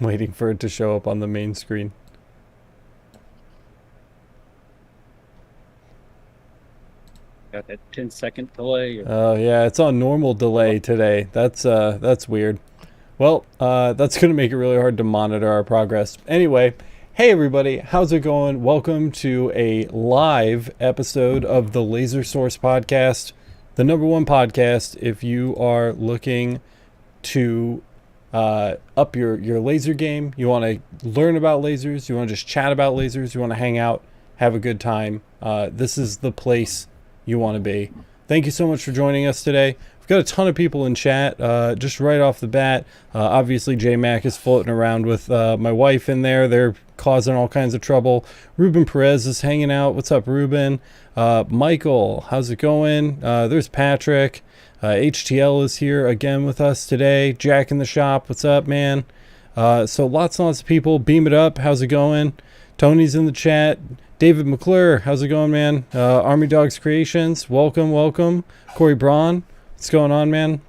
waiting for it to show up on the main screen. Got that 10-second delay. Oh yeah, it's on normal delay today. That's weird. Well, that's gonna make it really hard to monitor our progress. Anyway, hey everybody, how's it going? Welcome to a live episode of the Laser Source podcast, the #1 podcast if you are looking to up your laser game. You want to learn about lasers. You want to just chat about lasers. You want to hang out, have a good time. This is the place you want to be. Thank you so much for joining us today. We've got a ton of people in chat. Just right off the bat, obviously J-Mac is floating around with my wife in there. They're causing all kinds of trouble. Ruben Perez is hanging out. What's up, Ruben? Michael, how's it going? There's Patrick. HTL is here again with us today. Jack in the shop, what's up, man? So lots and lots of people. Beam it up, how's it going? Tony's in the chat. David McClure, how's it going, man? Army Dogs Creations, welcome. Corey Braun, what's going on, man?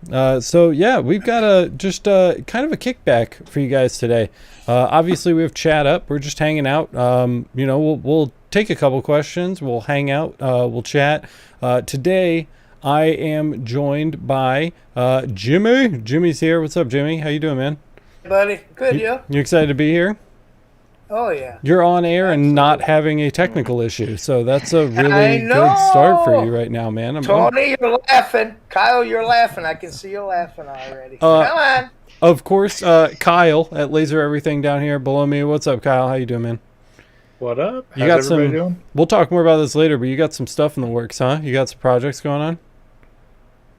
So yeah, we've got kind of a kickback for you guys today. Obviously, we have chat up. We're just hanging out. We'll take a couple questions. We'll hang out. We'll chat. Today, I am joined by Jimmy. Jimmy's here. What's up, Jimmy? How you doing, man? Hey, buddy. Good, you? You excited to be here? Oh, yeah. You're on air and not having a technical issue, so that's a really good start for you right now, man. Tony, you're laughing. Kyle, you're laughing. I can see you laughing already. Come on. Of course, Kyle at Laser Everything down here below me. What's up, Kyle? How you doing, man? What up? You got some. Doing? We'll talk more about this later, but you got some stuff in the works, huh? You got some projects going on?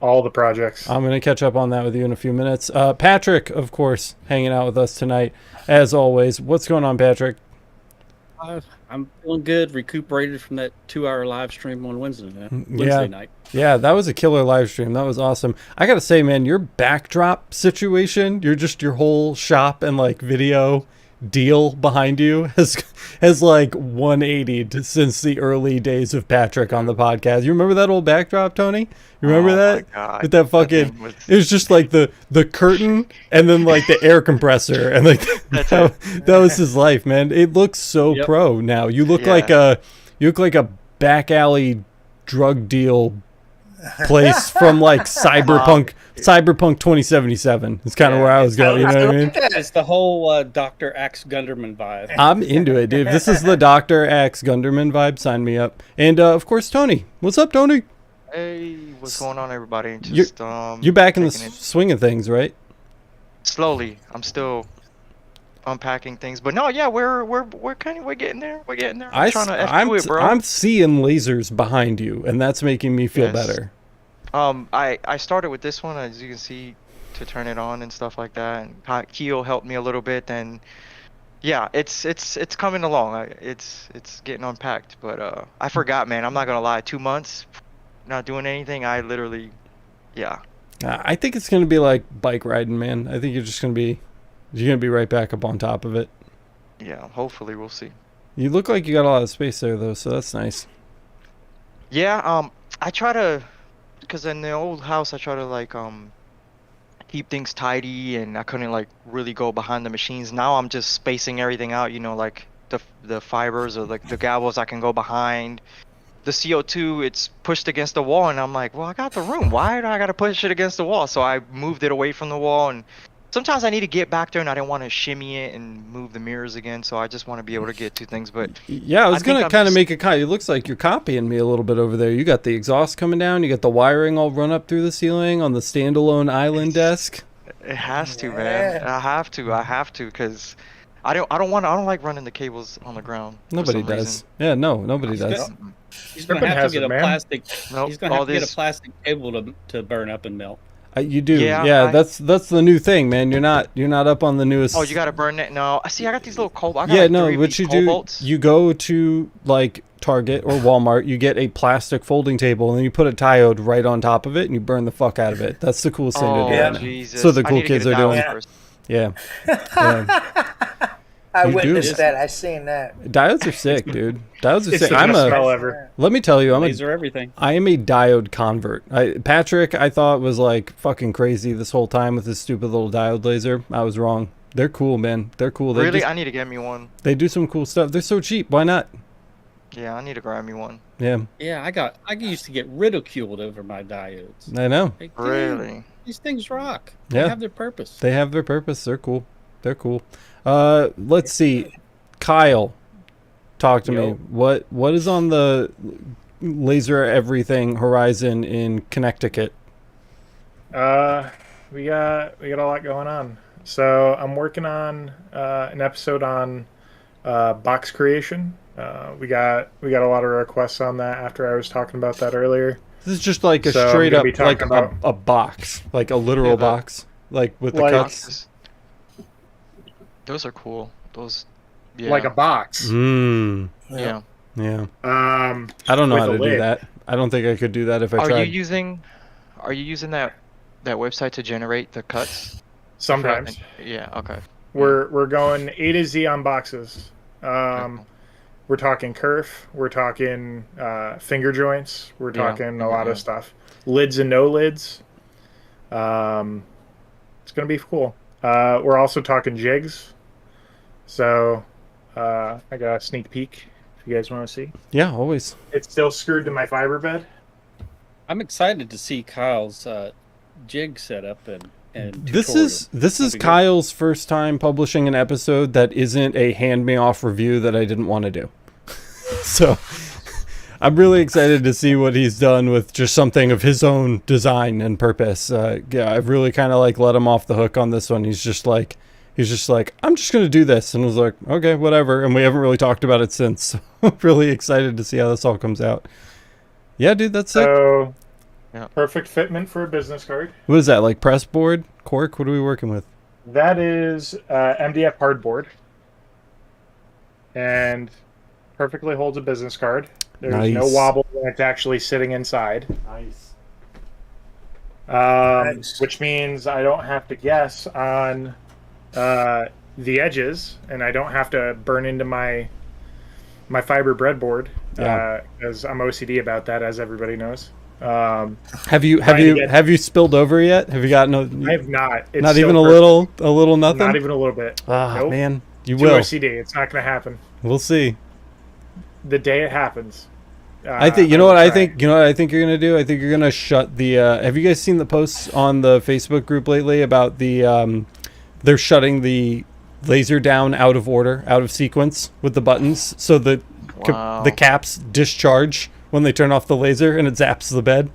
All the projects. I'm going to catch up on that with you in a few minutes. Patrick, of course, hanging out with us tonight, as always. What's going on, Patrick? I'm feeling good, recuperated from that 2-hour live stream on Wednesday night. Yeah, that was a killer live stream. That was awesome. I got to say, man, your backdrop situation, your whole shop and like video deal behind you has like 180'd since the early days of Patrick on the podcast. You remember that old backdrop, Tony? You remember that? My God. With that fucking it was just like the curtain and then like the air compressor and like that was his life, man. It looks so pro now. You look like a back alley drug deal place from like Cyberpunk 2077. It's kind of where I was going, you know what I mean? It's the whole Dr. Axe Gunderman vibe. I'm into it, dude. This is the Dr. Axe Gunderman vibe. Sign me up. And of course, Tony. What's up, Tony? Hey, what's going on, everybody? Just you're back in the swing of things, right? Slowly. I'm still unpacking things, but no, yeah, we're getting there. We're getting there. I'm seeing lasers behind you, and that's making me feel better. I started with this one, as you can see, to turn it on and stuff like that. And Keel helped me a little bit, and yeah, it's coming along. It's getting unpacked, but I forgot, man. I'm not gonna lie. 2 months, not doing anything. I literally, yeah. I think it's gonna be like bike riding, man. I think you're gonna be right back up on top of it. Yeah, hopefully we'll see. You look like you got a lot of space there, though, so that's nice. Yeah, I try to, because in the old house I try to like keep things tidy, and I couldn't like really go behind the machines. Now I'm just spacing everything out, like the fibers or like the gavels I can go behind. The CO2, it's pushed against the wall, and I'm like, well, I got the room. Why do I got to push it against the wall? So I moved it away from the wall, and sometimes I need to get back there, and I didn't want to shimmy it and move the mirrors again, so I just want to be able to get two things. But yeah, I was going to kind of make a comment. It looks like you're copying me a little bit over there. You got the exhaust coming down. You got the wiring all run up through the ceiling on the standalone island desk. It has to, man. I have to, because I don't like running the cables on the ground. Nobody does. Reason. Yeah, nobody does. He's going to have to get a plastic. He's going to have to get a plastic cable to burn up and melt. You do, yeah. That's the new thing, man. You're not up on the newest. Oh, you gotta burn it. No, I see. I got these little cobalt. What you do, you go to like Target or Walmart, you get a plastic folding table, and then you put a diode right on top of it, and you burn the fuck out of it. That's the coolest thing to do. Yeah, Jesus. So the cool kids are doing. Yeah. I witnessed that. I seen that. Diodes are sick, dude. Diodes are sick. Smell ever. Let me tell you, Laser everything. I am a diode convert. Patrick, I thought was like fucking crazy this whole time with his stupid little diode laser. I was wrong. They're cool, man. They're cool. Really, I need to get me one. They do some cool stuff. They're so cheap. Why not? Yeah, I need to grab me one. Yeah. Yeah, I used to get ridiculed over my diodes. I know. Like, Really? dude, these things rock. Yeah. They have their purpose. They have their purpose. They're cool. They're cool. Let's see. Kyle, talk to me. What is on the Laser Everything horizon in Connecticut? We got a lot going on. So I'm working on an episode on box creation. We got a lot of requests on that after I was talking about that earlier. This is just like a So I'm straight gonna up be like talking about- a box, like a literal box, like with the Like- cuts. Those are cool. Those, yeah. Like a box. Yeah. Yeah. Um, I don't know With how a to do lid. that. I don't think I could do that if I Are tried. you using that website to generate the cuts? sometimes Yeah. Okay. we're going A to Z on boxes. We're talking kerf. We're talking finger joints. We're talking a lot of stuff. Lids and no lids. It's gonna be cool. We're also talking jigs. So I got a sneak peek if you guys want to see. Yeah, always. It's still screwed to my fiber bed. I'm excited to see Kyle's jig setup and This tutorial. is That'll be good. Kyle's first time publishing an episode that isn't a hand me off review that I didn't want to do. So I'm really excited to see what he's done with just something of his own design and purpose. Yeah, I've really kind of like let him off the hook on this one. He's just like, I'm just going to do this. And I was like, okay, whatever. And we haven't really talked about it since. So I'm really excited to see how this all comes out. Yeah, dude, that's it. So Yeah. perfect fitment for a business card. What is that, like press board? Cork? What are we working with? That is MDF hardboard, and perfectly holds a business card. There's no Nice. wobble when it's actually sitting inside. Nice. Nice. Which means I don't have to guess on the edges, and I don't have to burn into my fiber breadboard Yeah. because I'm OCD about that, as everybody knows. Have you spilled over yet? Have you got no? I have not. It's Not still even a perfect. little nothing. Not even a little bit. Ah, Nope. man, you Too will. OCD. It's not going to happen. We'll see. The day it happens. I think you know what I think. You know what I think you're gonna do. I think you're gonna shut the. Have you guys seen the posts on the Facebook group lately about the? They're shutting the laser down out of order, out of sequence with the buttons, so that Wow. the caps discharge when they turn off the laser and it zaps the bed.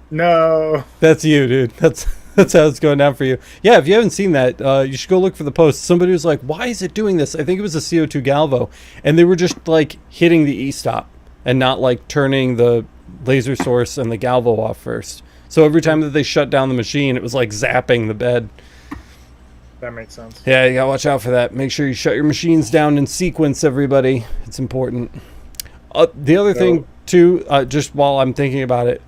No. That's you, dude. That's how it's going down for you. Yeah, if you haven't seen that, you should go look for the post. Somebody was like, "Why is it doing this?" I think it was a CO2 Galvo, and they were just like hitting the e-stop and not like turning the laser source and the Galvo off first. So every time that they shut down the machine, it was like zapping the bed. That makes sense. Yeah, you gotta watch out for that. Make sure you shut your machines down in sequence, everybody. It's important. The other thing too, just while I'm thinking about it,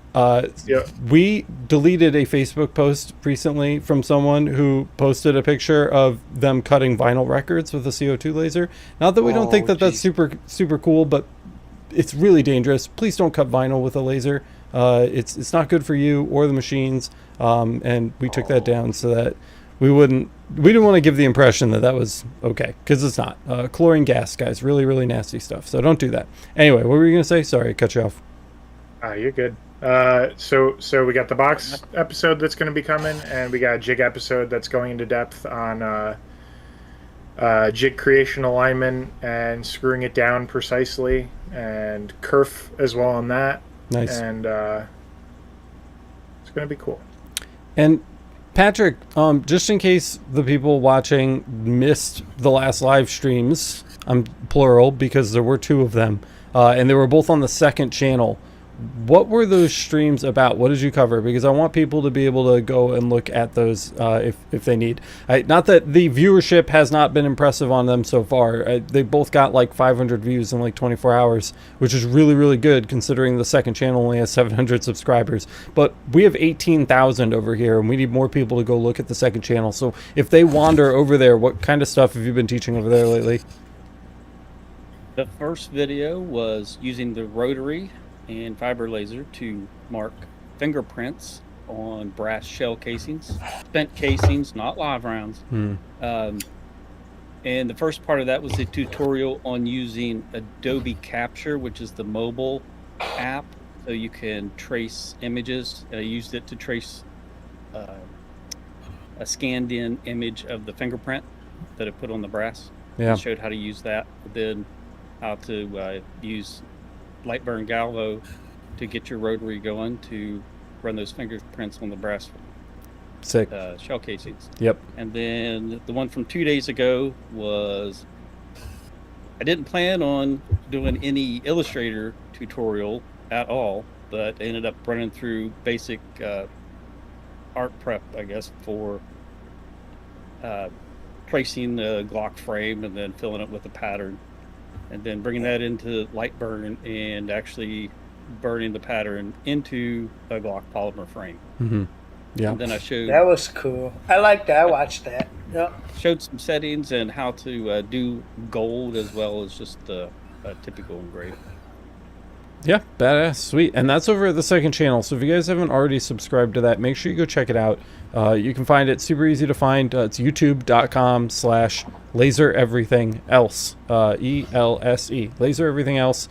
we deleted a Facebook post recently from someone who posted a picture of them cutting vinyl records with a CO2 laser. Not that we don't think that that's super cool, but it's really dangerous. Please don't cut vinyl with a laser. It's not good for you or the machines. And we took that down so that we didn't want to give the impression that that was okay, because it's not. Chlorine gas, guys, really, really nasty stuff. So don't do that. Anyway, what were you gonna say? Sorry, I cut you off. You're good. So we got the box episode that's going to be coming, and we got a jig episode that's going into depth on jig creation, alignment, and screwing it down precisely, and kerf as well on that. Nice. And it's going to be cool. And Patrick, just in case the people watching missed the last live streams, I'm plural because there were 2 of them, and they were both on the second channel. What were those streams about? What did you cover? Because I want people to be able to go and look at those if they need. Not that the viewership has not been impressive on them so far. They both got like 500 views in like 24 hours, which is really, really good considering the second channel only has 700 subscribers. But we have 18,000 over here, and we need more people to go look at the second channel. So if they wander over there, what kind of stuff have you been teaching over there lately? The first video was using the rotary and fiber laser to mark fingerprints on brass shell casings, spent casings, not live rounds. And the first part of that was a tutorial on using Adobe Capture, which is the mobile app, so you can trace images. I used it to trace a scanned-in image of the fingerprint that I put on the brass. Yeah. I showed how to use that, then how to use Lightburn Galvo to get your rotary going to run those fingerprints on the brass Sick. shell casings. Yep. And then the one from 2 days ago was, I didn't plan on doing any Illustrator tutorial at all, but I ended up running through basic art prep, I guess, for tracing the Glock frame and then filling it with a pattern, and then bringing that into Lightburn and actually burning the pattern into a Glock polymer frame. Mm-hmm. Yeah. And then I showed That was cool. I like that. I watched that. Yep. showed some settings and how to do gold as well as just a typical engrave. Yeah, badass, sweet. And that's over at the second channel. So if you guys haven't already subscribed to that, make sure you go check it out. You can find it super easy to find. It's youtube.com/laser everything else. ELSE. Laser everything else.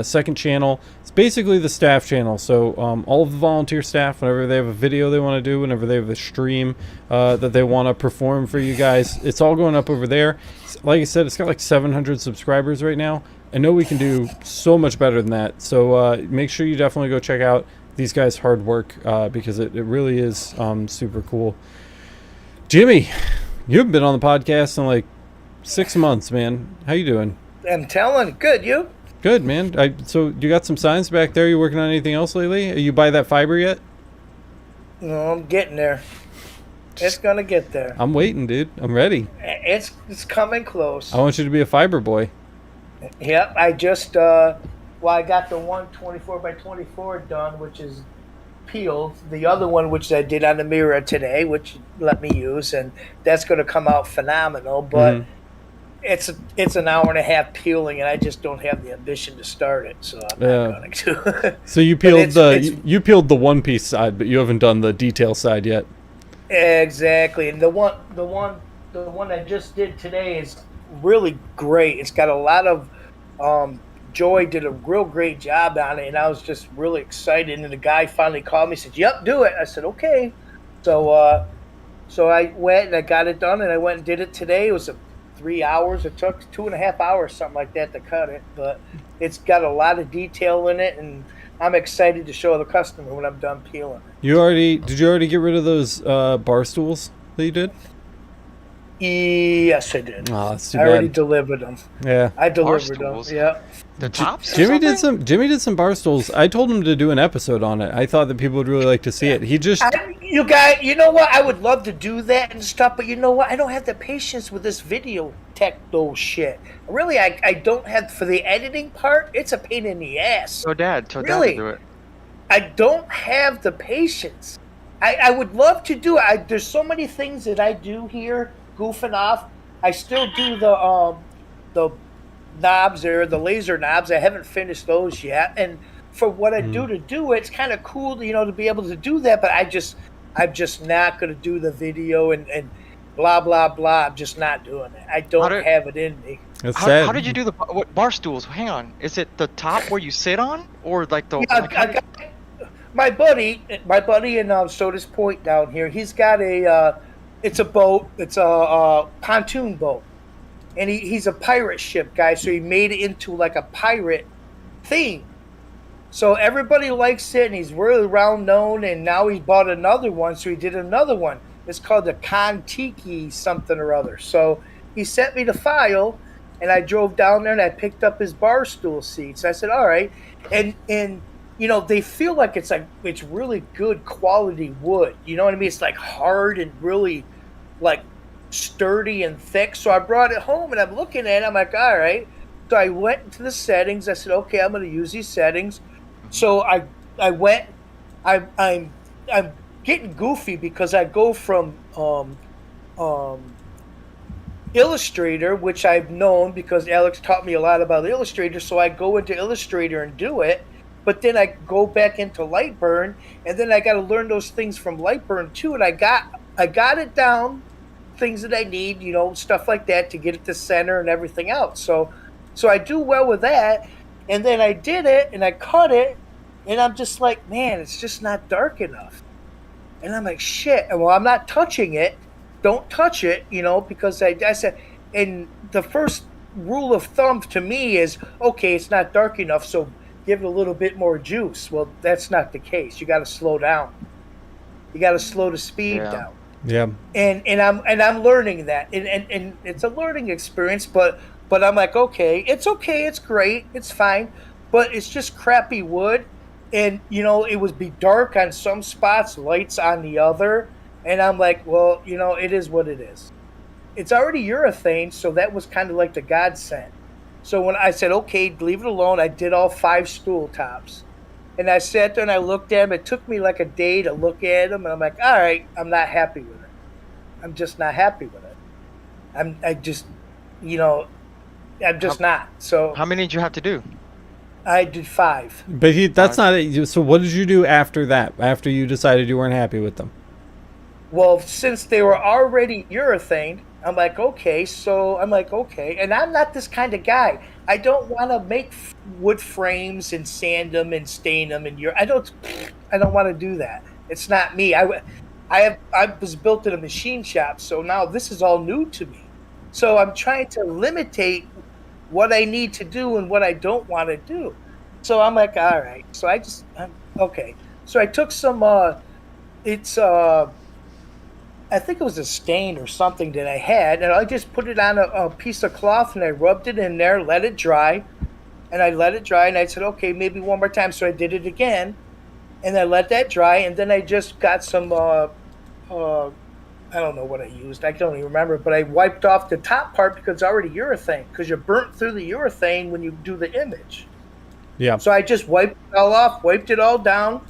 Second channel. It's basically the staff channel. So all of the volunteer staff, whenever they have a video they want to do, whenever they have a stream that they want to perform for you guys, it's all going up over there. Like I said, it's got like 700 subscribers right now. I know we can do so much better than that. So make sure you definitely go check out these guys' hard work because it really is super cool. Jimmy, you haven't been on the podcast in like 6 months, man. How you doing? I'm telling. Good. You? Good, man. So you got some signs back there. You working on anything else lately? Are you buy that fiber yet? No, I'm getting there. It's gonna get there. I'm waiting, dude. I'm ready. It's coming close. I want you to be a fiber boy. Yep. I just I got the 124 by 24 done, which is peeled. The other one, which I did on the mirror today, which let me use, and that's going to come out phenomenal. But it's an hour and a half peeling, and I just don't have the ambition to start it, so I'm not going to. So you peeled you peeled the one piece side, but you haven't done the detail side yet. Exactly, and the one I just did today is really great. It's got a lot of Joy did a real great job on it, and I was just really excited. And the guy finally called me and said, "Yep, do it." I said, "Okay." So I went and I got it done, and I went and did it today. It was 3 hours. It took 2.5 hours, something like that, to cut it. But it's got a lot of detail in it, and I'm excited to show the customer when I'm done peeling it. Did you already get rid of those bar stools that you did? Yes, I did. Oh, that's too I already bad. delivered them. Yeah. I delivered them. stools? Yeah. The tops? Jimmy did some bar stools. I told him to do an episode on it. I thought that people would really like to see it. He just You know what? I would love to do that and stuff, but you know what? I don't have the patience with this video techno shit. Really, I don't have, for the editing part. It's a pain in the ass. Tell Dad to Really? do it. I don't have the patience. I would love to do it. There's so many things that I do here, goofing off. I still do the knobs there, the laser knobs. I haven't finished those yet. And for what I do it, it's kind of cool, to be able to do that. But I'm just not going to do the video and blah, blah, blah. I'm just not doing it. I don't have it in me. That's sad. How did you do the what bar stools? Hang on. Is it the top where you sit on, or like the? Yeah, I got my buddy, and Soda's Point down here. He's got it's a boat. It's a pontoon boat, and he's a pirate ship guy. So he made it into like a pirate theme. So everybody likes it, and he's really well known. And now he bought another one, so he did another one. It's called the Kon-Tiki something or other. So he sent me the file, and I drove down there and I picked up his bar stool seats. I said, all right, and they feel like it's really good quality wood. You know what I mean? It's like hard and really like sturdy and thick. So I brought it home and I'm looking at it. I'm like, all right. So I went into the settings. I said, okay, I'm going to use these settings. So I went. I'm getting goofy because I go from Illustrator, which I've known because Alex taught me a lot about Illustrator. So I go into Illustrator and do it. But then I go back into Lightburn, and then I got to learn those things from Lightburn too. And I got it down things that I need, you know, stuff like that to get it to center and everything else. So I do well with that. And then I did it and I cut it, and I'm just like, man, it's just not dark enough. And I'm like, shit. And well, I'm not touching it. Don't touch it, you know, because I said, and the first rule of thumb to me is, okay, it's not dark enough, so give it a little bit more juice. Well, that's not the case. You got to slow down. You got to slow the speed down. Yeah. And I'm learning that, and it's a learning experience. But I'm like, okay, it's great, it's fine, but it's just crappy wood, and you know, it would be dark on some spots, lights on the other, and I'm like, well, you know, it is what it is. It's already urethane, so that was kind of like the godsend. So when I said, okay, leave it alone, I did all 5 stool tops. And I sat there and I looked at them. It took me like a day to look at them. And I'm like, all right, I'm not happy with it. I'm just not happy with it. I'm just not. So How many did you have to do? I did 5. But that's not it. So what did you do after that? After you decided you weren't happy with them? Well, since they were already urethane, I'm like, okay. And I'm not this kind of guy. I don't want to make wood frames and sand them and stain them I don't want to do that. It's not me. I was built in a machine shop, so now this is all new to me. So I'm trying to limitate what I need to do and what I don't want to do. So I'm like, all right. So okay. So I took some I think it was a stain or something that I had, and I just put it on a piece of cloth and I rubbed it in there, let it dry, and I said, okay, maybe one more time. So I did it again, and I let that dry, and then I just got some I don't know what I used. I don't even remember, but I wiped off the top part because it's already urethane, because you burnt through the urethane when you do the image. Yeah. So I just wiped it all off, wiped it all down,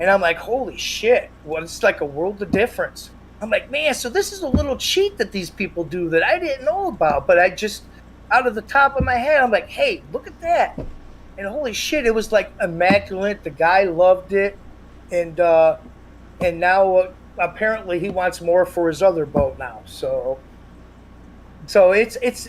and I'm like, holy shit, it's like a world of difference. I'm like, man, so this is a little cheat that these people do that I didn't know about, but I just, out of the top of my head, I'm like, hey, look at that. And holy shit, it was like immaculate. The guy loved it. And now apparently he wants more for his other boat now. So it's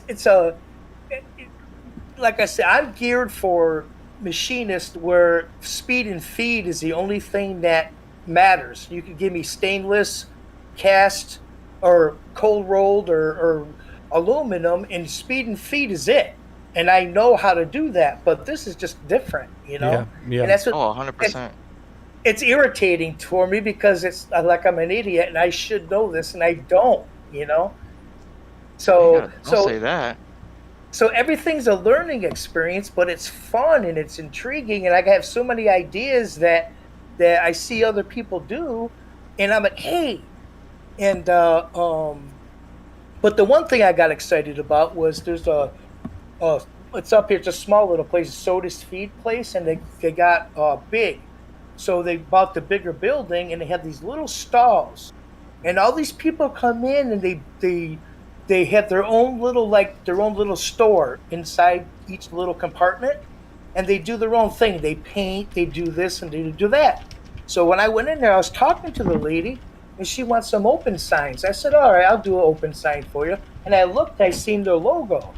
like I said, I'm geared for machinists where speed and feed is the only thing that matters. You can give me stainless, cast, or cold rolled, or aluminum, and speed and feed is it. And I know how to do that, but this is just different, you know? Yeah. And that's what, 100%. it's irritating for me because it's like I'm an idiot and I should know this and I don't, you know? So Don't say that. So everything's a learning experience, but it's fun and it's intriguing, and I have so many ideas that I see other people do, and I'm like, hey. And but the one thing I got excited about was there's it's up here, it's a small little place, a Soda's feed place, and they got big. So they bought the bigger building, and they have these little stalls, and all these people come in, and they have their own little store inside each little compartment, and they do their own thing. They paint, they do this, and they do that. So when I went in there, I was talking to the lady, and she wants some open signs. I said, all right, I'll do an open sign for you. And I looked, I seen their logo.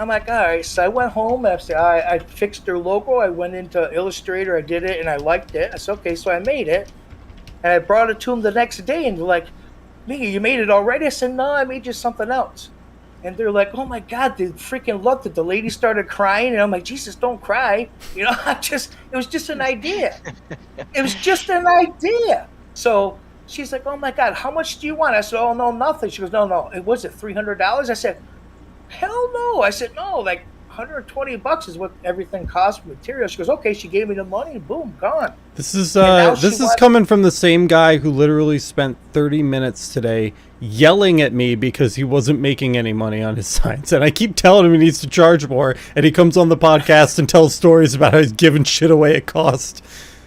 I'm like, all right. So I went home, and I fixed their logo. I went into Illustrator, I did it, and I liked it. I said, okay, so I made it. And I brought it to them the next day, and they're like, Mickey, you made it already? I said, no, I made just something else. And they're like, oh my God, they freaking loved it. The lady started crying, and I'm like, Jesus, don't cry. You know, it was just an idea. It was just an idea. So she's like, oh my God, how much do you want? I said, oh, no, nothing. She goes, no, was it $300? I said, hell no. I said, no, like $120 is what everything costs for materials. She goes, okay. She gave me the money. Boom, gone. This is coming from the same guy who literally spent 30 minutes today yelling at me because he wasn't making any money on his signs. And I keep telling him he needs to charge more. And he comes on the podcast and tells stories about how he's giving shit away at cost.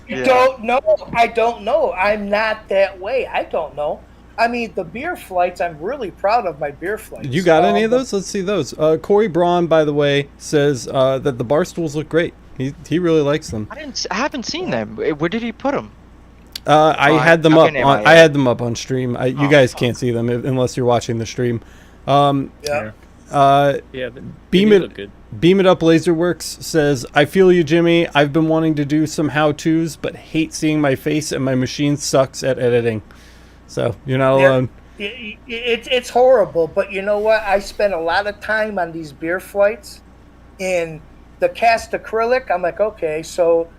Yeah. I don't know. I'm not that way. I don't know. I mean, the beer flights, I'm really proud of my beer flights. You got any of those? Let's see those. Corey Braun, by the way, says that the bar stools look great. He really likes them. I haven't seen them. Where did he put them? I Fine. had them I up. can name my I had them up on stream. You Oh, guys fuck. can't see them unless you're watching the stream. Yeah. Yeah, Beam they it- do look good. Beam It Up Laserworks says, I feel you, Jimmy. I've been wanting to do some how-tos, but hate seeing my face and my machine sucks at editing. So, you're not Yeah. alone. It's horrible, but you know what? I spent a lot of time on these beer flights, and the cast acrylic. I'm like, okay, so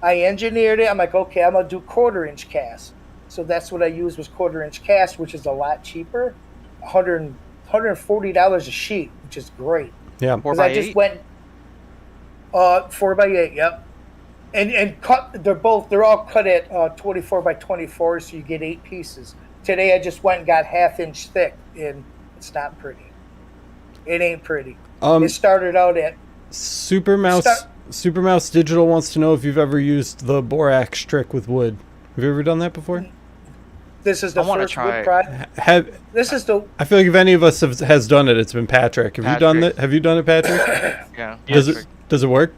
I engineered it. I'm like, okay, I'm gonna do 1/4-inch cast. So that's what I used was 1/4-inch cast, which is a lot cheaper, $140 a sheet, which is great. Yeah. 4 Because by I just 8? went 4x8, yep. And cut. They're all cut at 24 by 24, so you get 8 pieces. Today I just went and got 1/2 inch thick, and it's not pretty. It ain't pretty. It started out at Supermouse Digital wants to know if you've ever used the borax trick with wood. Have you ever done that before? this is the I wanna first try wood it. project. This is the I feel like if any of us has done it, it's been Patrick. Have you done Patrick. that? Have you done it, Patrick? Yeah. Does it work?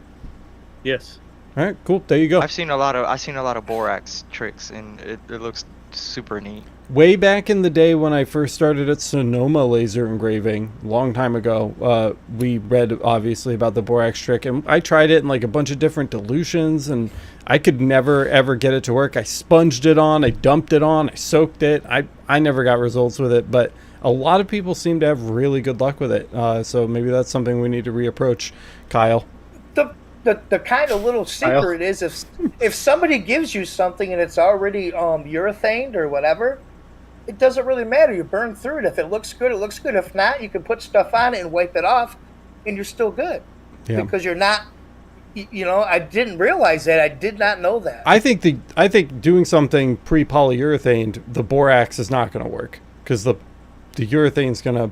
Yes. All right, cool. There you go. I've seen a lot of borax tricks, and it looks super neat. Way back in the day when I first started at Sonoma Laser Engraving, long time ago, we read obviously about the borax trick, and I tried it in like a bunch of different dilutions, and I could never ever get it to work. I sponged it on, I dumped it on, I soaked it. I never got results with it, but a lot of people seem to have really good luck with it. So maybe that's something we need to reapproach, Kyle. the kind of little secret is if somebody gives you something and it's already urethaned or whatever, it doesn't really matter. You burn through it. If it looks good, it looks good. If not, you can put stuff on it and wipe it off, and you're still good. Yeah. Because you're not. You know, I didn't realize that. I did not know that. I think doing something pre-polyurethaned, the borax is not going to work because the urethane's going to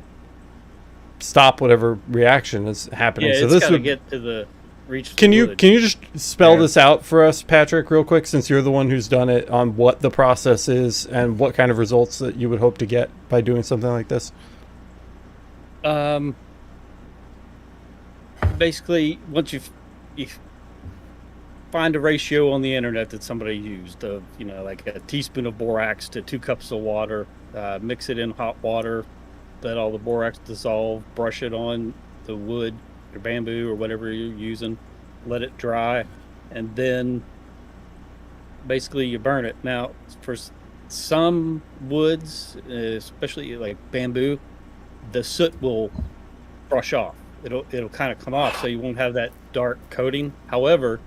stop whatever reaction is happening. Yeah, so it's this got to would get to the reach. Can the you wood. just spell Yeah. this out for us, Patrick, real quick, since you're the one who's done it, on what the process is and what kind of results that you would hope to get by doing something like this? Basically, once you find a ratio on the internet that somebody used of, you know, like a teaspoon of borax to 2 cups of water, mix it in hot water, let all the borax dissolve, brush it on the wood or bamboo or whatever you're using, let it dry, and then basically you burn it. Now, for some woods, especially like bamboo, the soot will brush off. It'll kind of come off, so you won't have that dark coating. However,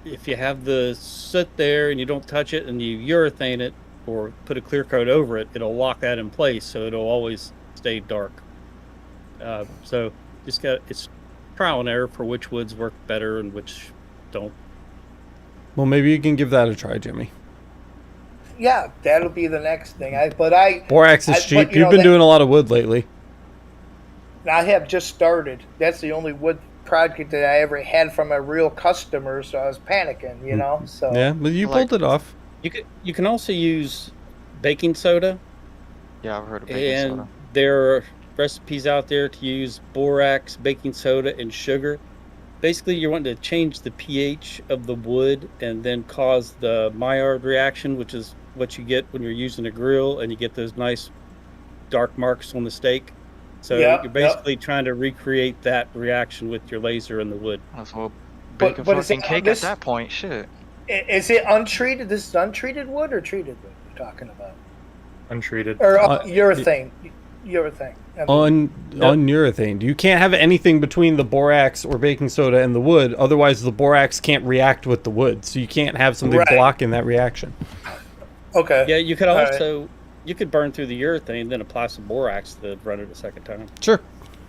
if you have the soot there and you don't touch it and you urethane it or put a clear coat over it, it'll lock that in place, so it'll always stay dark. So it's trial and error for which woods work better and which don't. Well, maybe you can give that a try, Jimmy. Yeah, that'll be the next thing. Borax is cheap. You've been doing a lot of wood lately. I have just started. That's the only wood project that I ever had from a real customer, so I was panicking, you know. So Yeah, but you pulled it off. You can also use baking soda, Yeah, I've heard of baking and soda. there are recipes out there to use borax, baking soda, and sugar. Basically, you're wanting to change the pH of the wood and then cause the Maillard reaction, which is what you get when you're using a grill and you get those nice dark marks on the steak. So Yeah, you're basically trying to recreate that reaction with your laser in the wood. That's well, But- bake a but is fucking it- cake this- at that point. Shit. is it untreated? This is untreated wood or treated wood you're talking about? Untreated. Or Uh, urethane? Urethane. I mean, On urethane. You can't have anything between the borax or baking soda and the wood, otherwise the borax can't react with the wood. So you can't have something Right. blocking that reaction. okay. Yeah, you could All right. also you could burn through the urethane, then apply some borax to run it a second time. Sure.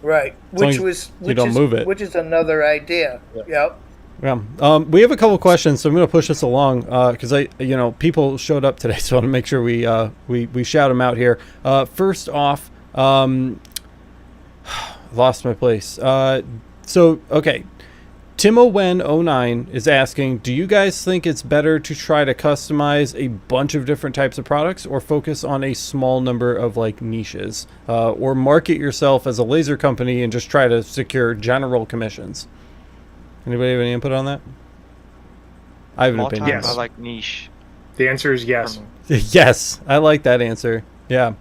Right. long Which as was you don't move it. Which is another idea. Yeah. Yep. Yeah. We have a couple questions, so I'm going to push this along because people showed up today, so I want to make sure we shout them out here. First off, lost my place. Okay. Timo09 is asking, do you guys think it's better to try to customize a bunch of different types of products or focus on a small number of like niches or market yourself as a laser company and just try to secure general commissions? Anybody have any input on that? I have an All opinion. time, Yes. I like niche. The answer is yes. Yes, I like that answer. Yeah.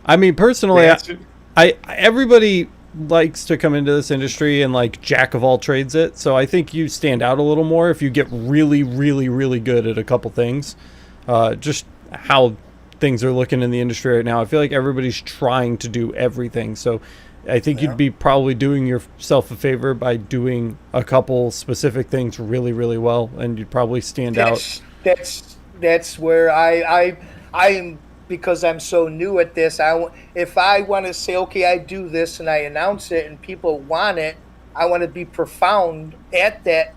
I mean, The personally, answer- everybody likes to come into this industry and like jack of all trades it. So I think you stand out a little more if you get really, really, really good at a couple things. Just how things are looking in the industry right now. I feel like everybody's trying to do everything. So I think you'd be probably doing yourself a favor by doing a couple specific things really, really well, and you'd probably stand out. That's where I'm, because I'm so new at this. If I want to say, okay, I do this and I announce it and people want it, I want to be profound at that,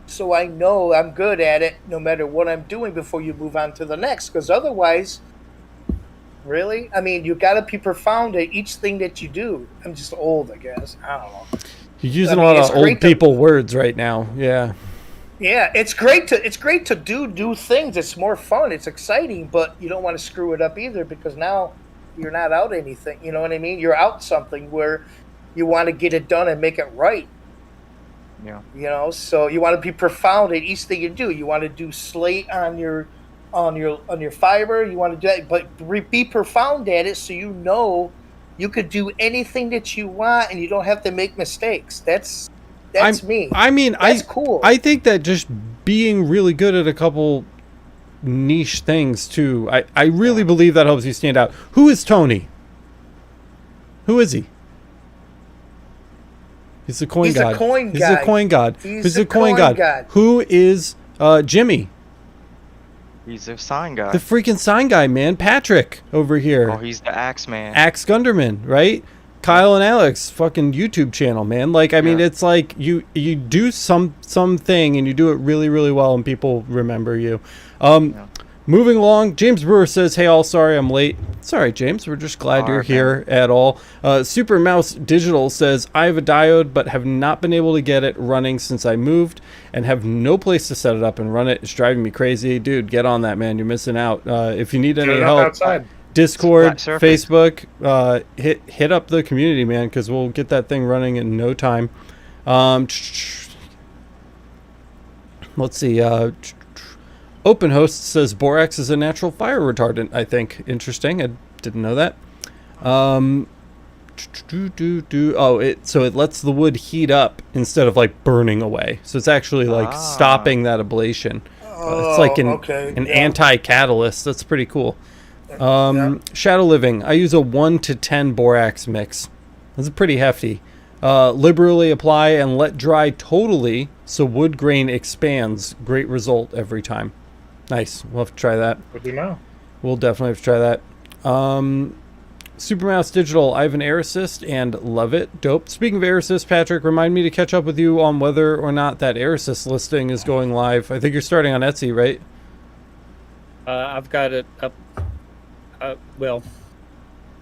so I know I'm good at it no matter what I'm doing before you move on to the next. Because otherwise, really, I mean, you got to be profound at each thing that you do. I'm just old, I guess. I don't know. You're using a lot of old people words right now. Yeah. Yeah, it's great to do new things. It's more fun. It's exciting, but you don't want to screw it up either, because now you're not out anything. You know what I mean? You're out something where you want to get it done and make it right. Yeah. You know, so you want to be profound at each thing you do. You want to do slate on your fiber. You want to do that, but be profound at it, so you know you could do anything that you want and you don't have to make mistakes. That's me. I mean, that's cool. I think that just being really good at a couple niche things too. I really believe that helps you stand out. Who is Tony? Who is he? He's the coin god. He's a coin god. He's a coin god. Who is Jimmy? He's a sign guy. The freaking sign guy, man. Patrick over here. Oh, he's the axe man. Axe Gunderman, right? Kyle and Alex fucking YouTube channel, man. Like, I mean, it's like you do something and you do it really, really well and people remember you. Moving along, James Brewer says, hey, all, sorry I'm late. It's all right, James. We're just glad you're here at all. Super Mouse Digital says, I have a diode, but have not been able to get it running since I moved and have no place to set it up and run it. It's driving me crazy. Dude, get on that, man. You're missing out. If you need any help, outside. Discord, Facebook, hit up the community, man, because we'll get that thing running in no time. Let's see. OpenHost says borax is a natural fire retardant, I think. Interesting. I didn't know that. So it lets the wood heat up instead of like burning away. So it's actually like stopping that ablation. It's like an anti-catalyst. That's pretty cool. Shadow Living. I use a 1 to 10 borax mix. That's pretty hefty. Liberally apply and let dry totally so wood grain expands. Great result every time. Nice. We'll have to try that. What do you know? We'll definitely have to try that. Supermouse Digital. I have an air assist and love it. Dope. Speaking of air assist, Patrick, remind me to catch up with you on whether or not that air assist listing is going live. I think you're starting on Etsy, right? I've got it up. Well,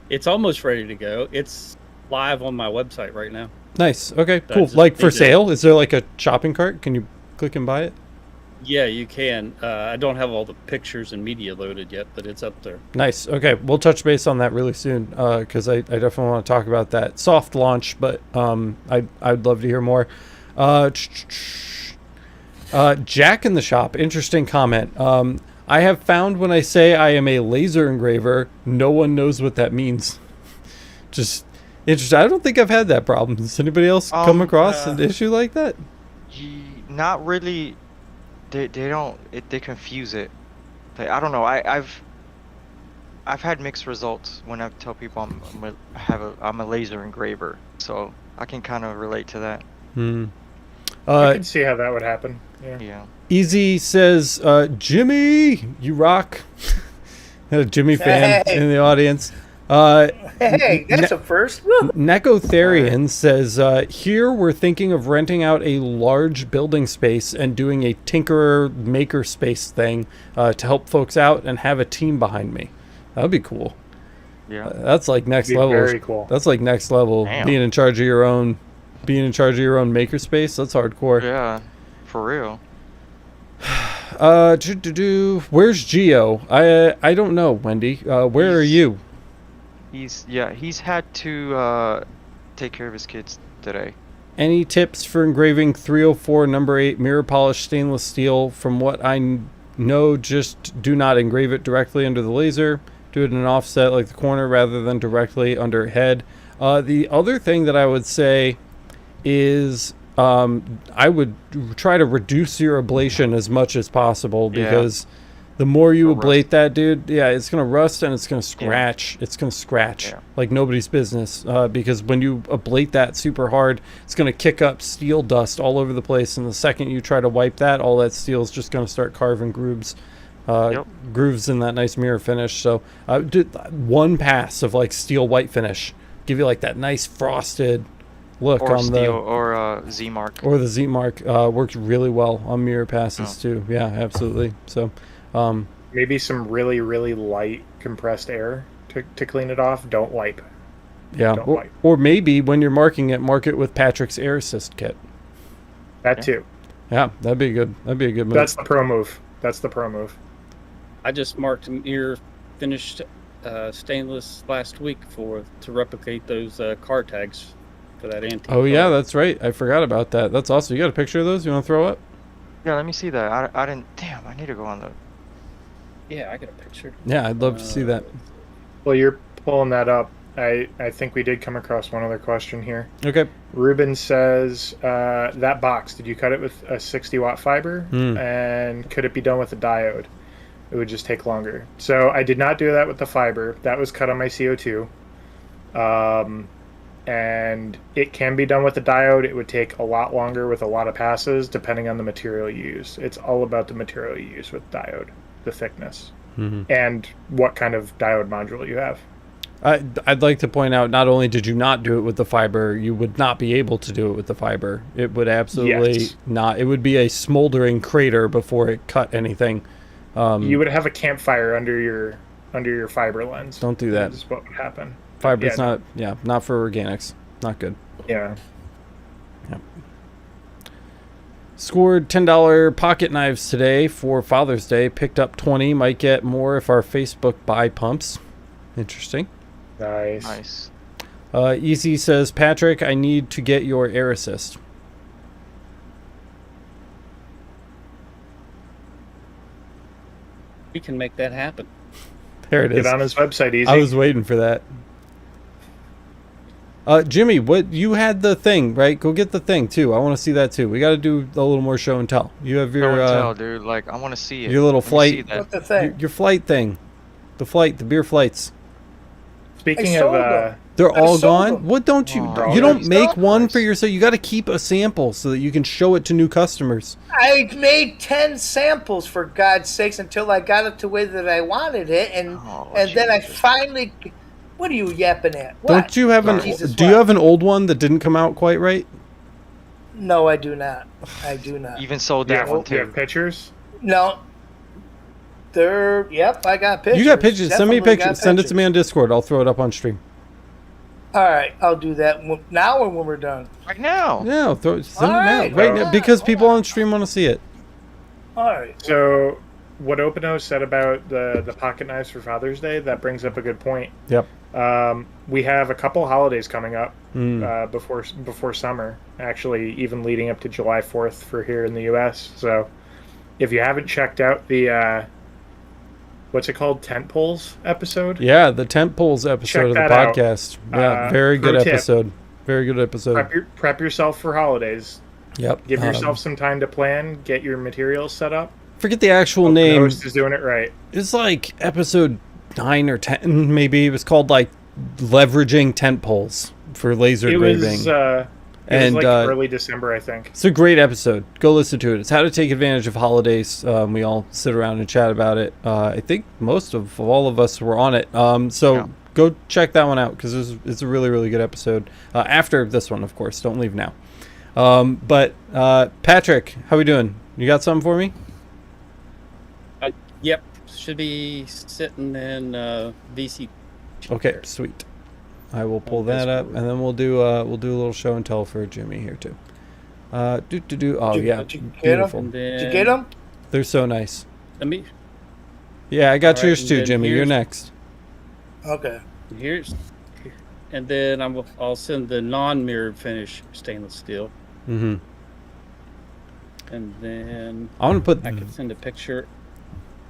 it's almost ready to go. It's live on my website right now. Nice. Okay, cool. Like for sale? Is there like a shopping cart? Can you click and buy it? Yeah, you can. I don't have all the pictures and media loaded yet, but it's up there. Nice. Okay, we'll touch base on that really soon because I definitely want to talk about that soft launch, but I'd love to hear more. Jack in the shop. Interesting comment. I have found when I say I am a laser engraver, no one knows what that means. Just interesting. I don't think I've had that problem. Has anybody else come across an issue like that? Not really. They don't. They confuse it. I don't know. I've had mixed results when I tell people I'm a laser engraver, so I can kind of relate to that. I can see how that would happen. Yeah. Easy says, Jimmy, you rock. A Jimmy fan in the audience. Hey, that's a first. Necotherian says, here we're thinking of renting out a large building space and doing a tinkerer maker space thing to help folks out and have a team behind me. That would be cool. Yeah. That's like next level. Very cool. That's like next level. Damn. Being in charge of your own maker space. That's hardcore. Yeah, for real. Where's Geo? I don't know, Wendy. Where are you? He's had to take care of his kids today. Any tips for engraving 304 number 8 mirror polished stainless steel? From what I no, just do not engrave it directly under the laser. Do it in an offset like the corner rather than directly under head. The other thing that I would say is I would try to reduce your ablation as much as possible, because the more you ablate that, dude, it's going to rust and it's going to scratch. It's going to scratch like nobody's business, because when you ablate that super hard, it's going to kick up steel dust all over the place. And the second you try to wipe that, all that steel is just going to start carving grooves in that nice mirror finish. So do one pass of like steel white finish, give you like that nice frosted look or on steel, or Z mark. Or the Z mark works really well on mirror passes too. Yeah, absolutely. So maybe some really, really light compressed air to clean it off. Don't wipe. Yeah, or maybe when you're marking it, mark it with Patrick's Air Assist kit. That too. Yeah, that'd be good. That'd be a good move. That's the pro move. I just marked mirror finished stainless last week to replicate those car tags for that antique. Oh yeah, that's right. I forgot about that. That's awesome. You got a picture of those? You want to throw up? Yeah, let me see that. I didn't. Damn, I need to go on the. Yeah, I got a picture. Yeah, I'd love to see that. Well, you're pulling that up. I think we did come across one other question here. Okay. Ruben says, that box, did you cut it with a 60-watt fiber? And could it be done with a diode? It would just take longer. So I did not do that with the fiber. That was cut on my CO2. And it can be done with a diode. It would take a lot longer with a lot of passes, depending on the material you use. It's all about the material you use with diode, the thickness, and what kind of diode module you have. I'd like to point out, not only did you not do it with the fiber, you would not be able to do it with the fiber. It would absolutely not. It would be a smoldering crater before it cut anything. You would have a campfire under your fiber lens. Don't do that. That's what would happen. Fiber's not for organics. Not good. Yeah. Scored $10 pocket knives today for Father's Day. Picked up 20. Might get more if our Facebook buy pumps. Interesting. Nice. Easy says, Patrick, I need to get your air assist. We can make that happen. There it is. Get on his website, Easy. I was waiting for that. Jimmy, what you had the thing, right? Go get the thing too. I want to see that too. We got to do a little more show and tell. You have your show and tell, dude. Like, I want to see it. Your little flight. What's the thing? Your flight thing. The beer flights. Speaking of, they're all gone. them. What don't you? You don't make one for yourself. You got to keep a sample so that you can show it to new customers. I made 10 samples, for God's sakes, until I got it to the way that I wanted it, and then I finally. What are you yapping at? What? Don't you have an? Do you have an old one that didn't come out quite right? No, I do not. Even sold that one do you too. have pictures? No. Yep, I got pictures. You got pictures. Send me Definitely pictures. Send it to me on Discord. I'll throw it up on stream. All right, I'll do that now or when we're done. Right now. Yeah, send it right, now. Right all now, right, because all people right. on stream want to see it. All right. So, what Openo said about the pocket knives for Father's Day, that brings up a good point. Yep. We have a couple holidays coming up before summer, actually, even leading up to July 4th for here in the U.S. So, if you haven't checked out the what's it called, Tent Poles episode? Yeah, the Tent Poles episode of the podcast. Yeah, very good episode. Very good episode. Prep yourself for holidays. Yep. Give yourself some time to plan. Get your materials set up. Forget the actual name. The host is doing it right. It's like episode 9 or 10, maybe. It was called like leveraging tent poles for laser engraving. It was like early December, I think. It's a great episode. Go listen to it. It's how to take advantage of holidays. We all sit around and chat about it. I think most of all of us were on it. Go check that one out because it's a really, really good episode. After this one, of course. Don't leave now. But Patrick, how we doing? You got something for me? Yep. Should be sitting in VC. Okay, sweet. I will pull that up, and then we'll do a little show and tell for Jimmy here too. Oh yeah, beautiful. Did you get them? They're so nice. Let me. Yeah, I got All yours right, too, and Jimmy. You're here's- next. Okay. And then I'll send the non-mirrored finish stainless steel, Mm-hmm. and then I want to put I can send a picture.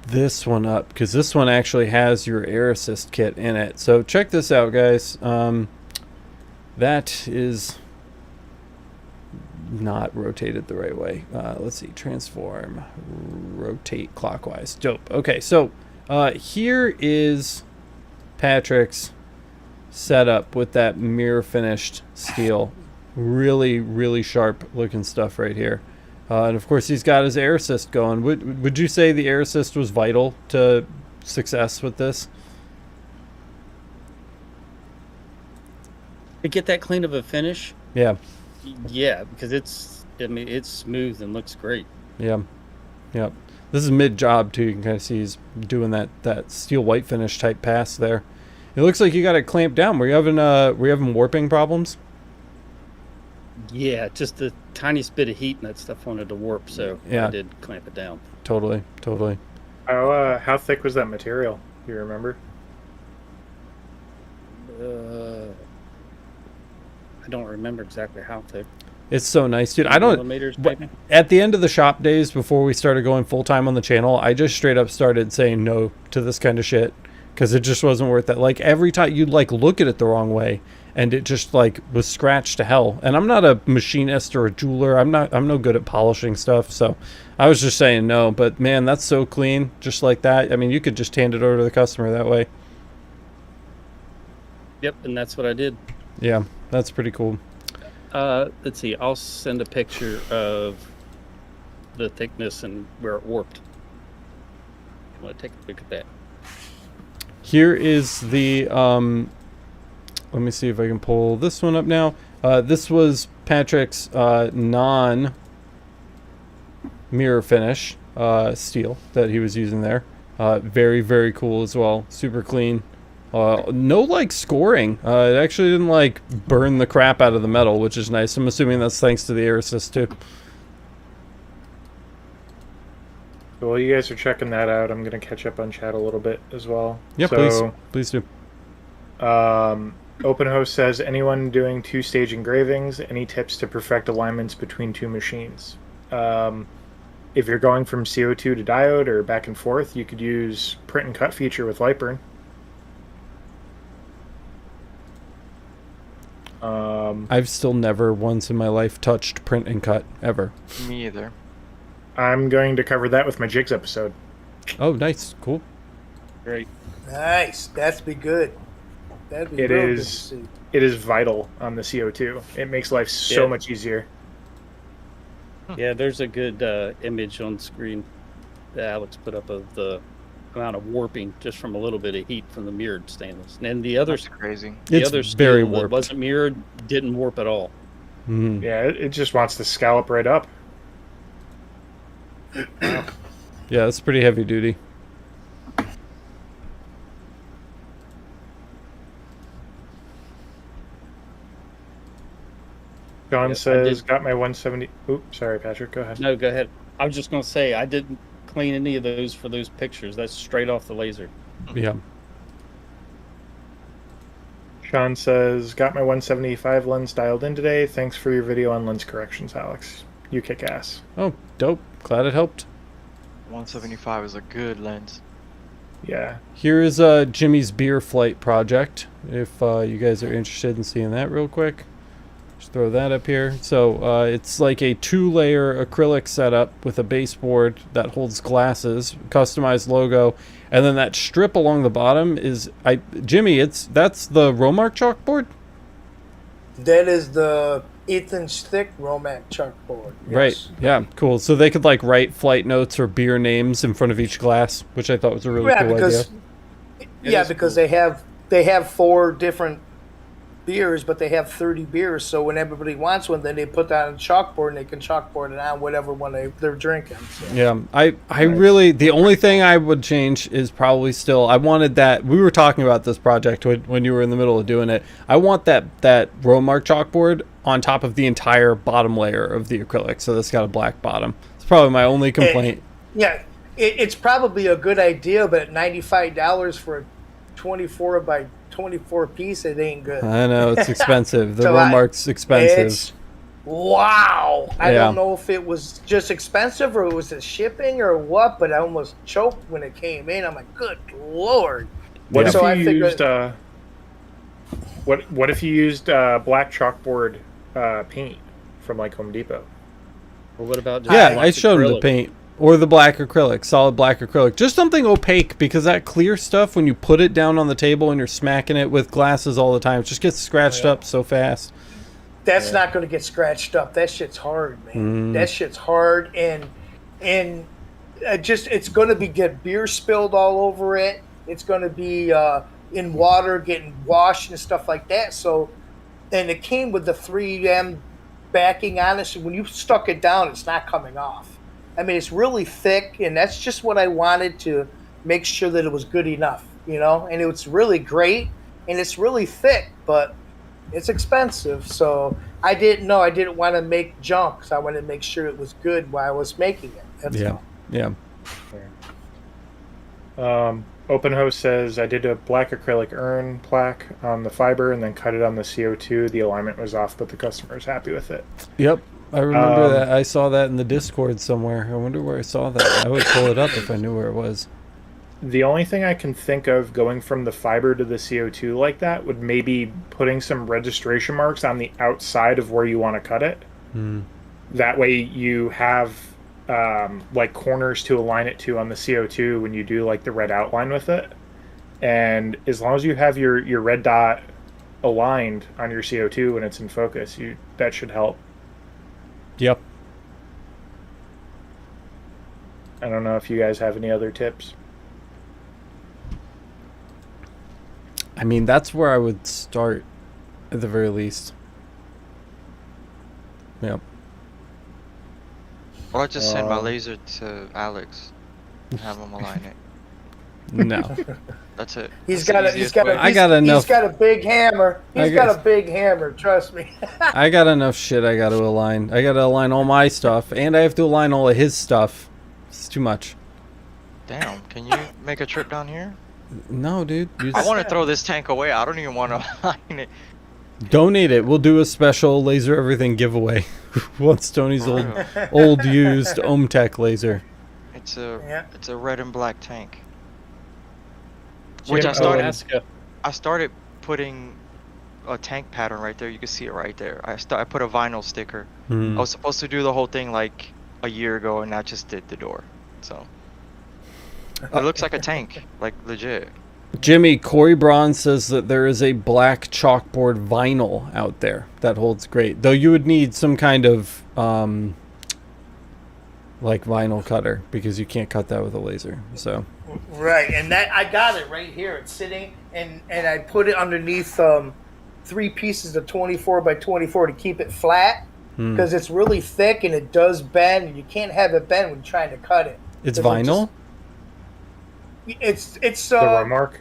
this one up because this one actually has your air assist kit in it. So check this out, guys. That is not rotated the right way. Let's see, transform, rotate clockwise. Dope. Okay, so here is Patrick's setup with that mirror finished steel. Really, really sharp looking stuff right here. And of course, he's got his air assist going. Would you say the air assist was vital to success with this? To get that clean of a finish, Yeah. yeah, because it's smooth and looks great. Yeah. Yep. This is mid job too. You can kind of see he's doing that steel white finish type pass there. It looks like you got it clamped down. Were you having warping problems? Yeah, just the tiniest bit of heat and that stuff wanted to warp, so Yeah. I did clamp it down. Totally. How thick was that material? Do you remember? I don't remember exactly how thick. It's so nice, dude. I don't. Millimeters, maybe? At the end of the shop days, before we started going full time on the channel, I just straight up started saying no to this kind of shit because it just wasn't worth it. Like every time you'd like look at it the wrong way, and it just like was scratched to hell. And I'm not a machinist or a jeweler. I'm no good at polishing stuff. So I was just saying no. But man, that's so clean, just like that. I mean, you could just hand it over to the customer that way. Yep, and that's what I did. Yeah, that's pretty cool. Let's see. I'll send a picture of the thickness and where it warped. I want to take a look at that. Here is the let me see if I can pull this one up now. This was Patrick's non mirror finish steel that he was using there. Very, very cool as well. Super clean. No like scoring. It actually didn't like burn the crap out of the metal, which is nice. I'm assuming that's thanks to the air assist too. So while you guys are checking that out, I'm going to catch up on chat a little bit as well. Yeah, so, please do. OpenHost says, anyone doing two-stage engravings, any tips to perfect alignments between two machines? If you're going from CO2 to diode or back and forth, you could use print and cut feature with Lightburn. I've still never once in my life touched print and cut ever. Me either. I'm going to cover that with my jigs episode. Oh, nice, cool. Great. Nice. That'd be good. That'd be It real is- good to see. It is vital on the CO2. It makes life so Yeah. much easier. Yeah, there's a good image on screen that Alex put up of the amount of warping just from a little bit of heat from the mirrored stainless. And the other, That's crazy. the It's other very steel that warped. wasn't mirrored didn't warp at all. Mhm. Yeah, it just wants to scallop right up. Yeah, that's pretty heavy duty. John Yeah, I says, did- got my 170. Oops, sorry, Patrick. Go ahead. No, go ahead. I was just going to say, I didn't clean any of those for those pictures. That's straight off the laser. Yeah. Sean says, got my 175 lens dialed in today. Thanks for your video on lens corrections, Alex. You kick ass. Oh, dope. Glad it helped. 175 is a good lens. Yeah. Here is Jimmy's beer flight project. If you guys are interested in seeing that real quick, just throw that up here. So it's like a 2-layer acrylic setup with a baseboard that holds glasses, customized logo, and then that strip along the bottom is Jimmy. That's the Romark chalkboard, That is the 1/8" thick Romac chalkboard. right? Yes. Yeah, cool. So they could like write flight notes or beer names in front of each glass, which I thought was a really Yeah, cool because idea. because they have 4 different beers, but they have 30 beers. So when everybody wants one, then they put that on a chalkboard and they can chalkboard it on whatever one they're drinking. So. Yeah, I really, the only thing I would change is probably still, I wanted that, we were talking about this project when you were in the middle of doing it. I want that Romark chalkboard on top of the entire bottom layer of the acrylic, so that's got a black bottom. It's probably my only complaint. Yeah, it's probably a good idea, but at $95 for a 24 by 24 piece, it ain't good. I know, it's expensive. The So Romark's expensive. It's wow. I Yeah. don't know if it was just expensive or it was the shipping or what, but I almost choked when it came in. I'm like, good Lord. What Yeah. if So you I figured- used what if you used black chalkboard paint from like Home Depot? Or what about just Yeah, black I showed him the acrylic? paint. Or the black acrylic, solid black acrylic. Just something opaque, because that clear stuff, when you put it down on the table and you're smacking it with glasses all the time, it just gets scratched up so fast. That's not going to get scratched up. That shit's hard, man. That shit's hard, and it's going to get beer spilled all over it. It's going to be in water, getting washed and stuff like that. So, and it came with the 3M backing on it. So when you stuck it down, it's not coming off. I mean, it's really thick, and that's just what I wanted to make sure that it was good enough, you know. And it's really great, and it's really thick, but it's expensive. So I didn't want to make junk, so I wanted to make sure it was good while I was making it. That's all. Yeah. Open Host says, I did a black acrylic urn plaque on the fiber and then cut it on the CO2. The alignment was off, but the customer's happy with it. Yep. I remember that. I saw that in the Discord somewhere. I wonder where I saw that. I would pull it up if I knew where it was. The only thing I can think of going from the fiber to the CO2 like that would maybe putting some registration marks on the outside of where you want to cut it. That way you have like corners to align it to on the CO2 when you do like the red outline with it. And as long as you have your red dot aligned on your CO2 when it's in focus, that should help. Yep. I don't know if you guys have any other tips. I mean, that's where I would start at the very least. Yep. Or I just send my laser to Alex and have him align it. No. That's it. He's That's the got a easiest way. I got enough. He's got a big hammer. I He's got guess- a big hammer. Trust me. I got enough shit I got to align. I got to align all my stuff, and I have to align all of his stuff. It's too much. Damn, can you make a trip down here? No, dude. You I just want to throw this tank away. I don't even want to align it. donate it. We'll do a special Laser Everything giveaway. Once Tony's old used OMTech laser. It's Yeah. a red and black tank. Jim, Which I started. Alaska. I started putting a tank pattern right there. You can see it right there. I put a vinyl sticker. I was supposed to do the whole thing like a year ago, and I just did the door. So it looks like a tank, like legit. Jimmy, Corey Braun says that there is a black chalkboard vinyl out there that holds great. Though you would need some kind of like vinyl cutter, because you can't cut that with a laser. So Right, and that I got it right here. It's sitting, and I put it underneath 3 pieces of 24 by 24 to keep it flat, because it's really thick and it does bend, and you can't have it bend when trying to cut it. it's 'Cause it vinyl. It's The Romark.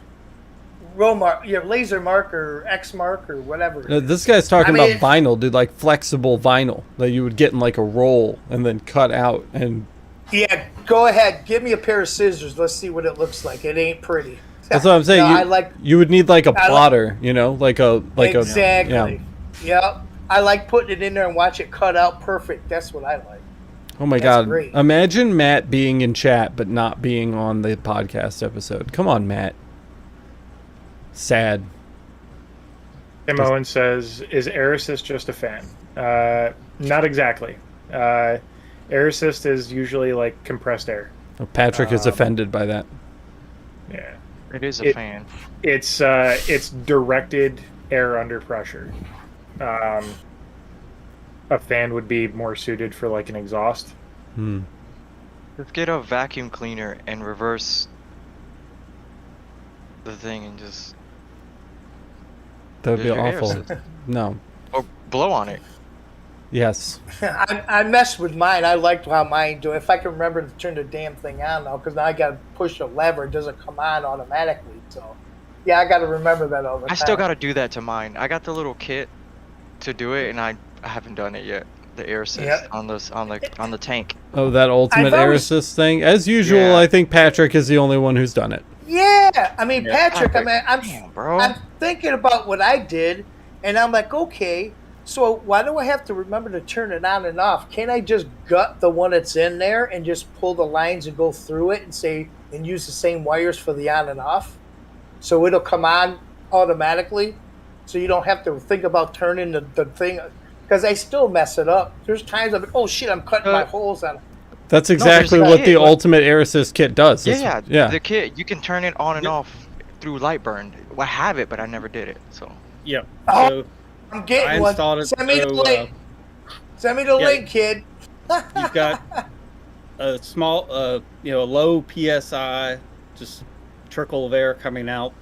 Romark, yeah, laser mark or X mark or whatever. No, this guy's talking I mean, about vinyl, dude, like flexible vinyl that you would get in like a roll and then cut out. And Yeah, go ahead. Give me a pair of scissors. Let's see what it looks like. It ain't pretty. that's what I'm saying. No, you would need like a plotter, you know, like a exactly. yeah. Yep. I like putting it in there and watch it cut out perfect. That's what I like. Oh my That's God! great. Imagine Matt being in chat but not being on the podcast episode. Come on, Matt. Sad. Tim Owen says, is air assist just a fan? Not exactly. Air assist is usually like compressed air. Oh, Patrick is offended by that. Yeah. It is a fan. It's directed air under pressure. A fan would be more suited for like an exhaust. Just get a vacuum cleaner and reverse the thing and just That would be There's your air awful. assist. No. or blow on it. Yes. I messed with mine. I liked how mine do. If I can remember to turn the damn thing on now, because now I got to push a lever. It doesn't come on automatically. So, yeah, I got to remember that all the time. I still got to do that to mine. I got the little kit to do it, and I haven't done it yet. The air assist Yep. on the tank. Oh, that ultimate air always- assist thing. As usual, Yeah. I think Patrick is the only one who's done it. Yeah, I mean, Patrick. I mean, Damn, bro. I'm thinking about what I did, and I'm like, okay, So why do I have to remember to turn it on and off? Can't I just gut the one that's in there and just pull the lines and go through it and use the same wires for the on and off? So it'll come on automatically. So you don't have to think about turning the thing, because I still mess it up. There's times I'm like, oh shit, I'm cutting my holes on. That's exactly what the ultimate air assist kit does. Yeah, yeah. The kit, you can turn it on and off through Lightburn. I have it, but I never did it. So. Yeah. Oh, So I'm getting one. Send me the link. Send me the link, kid. You've got a small, a low PSI, just trickle of air coming out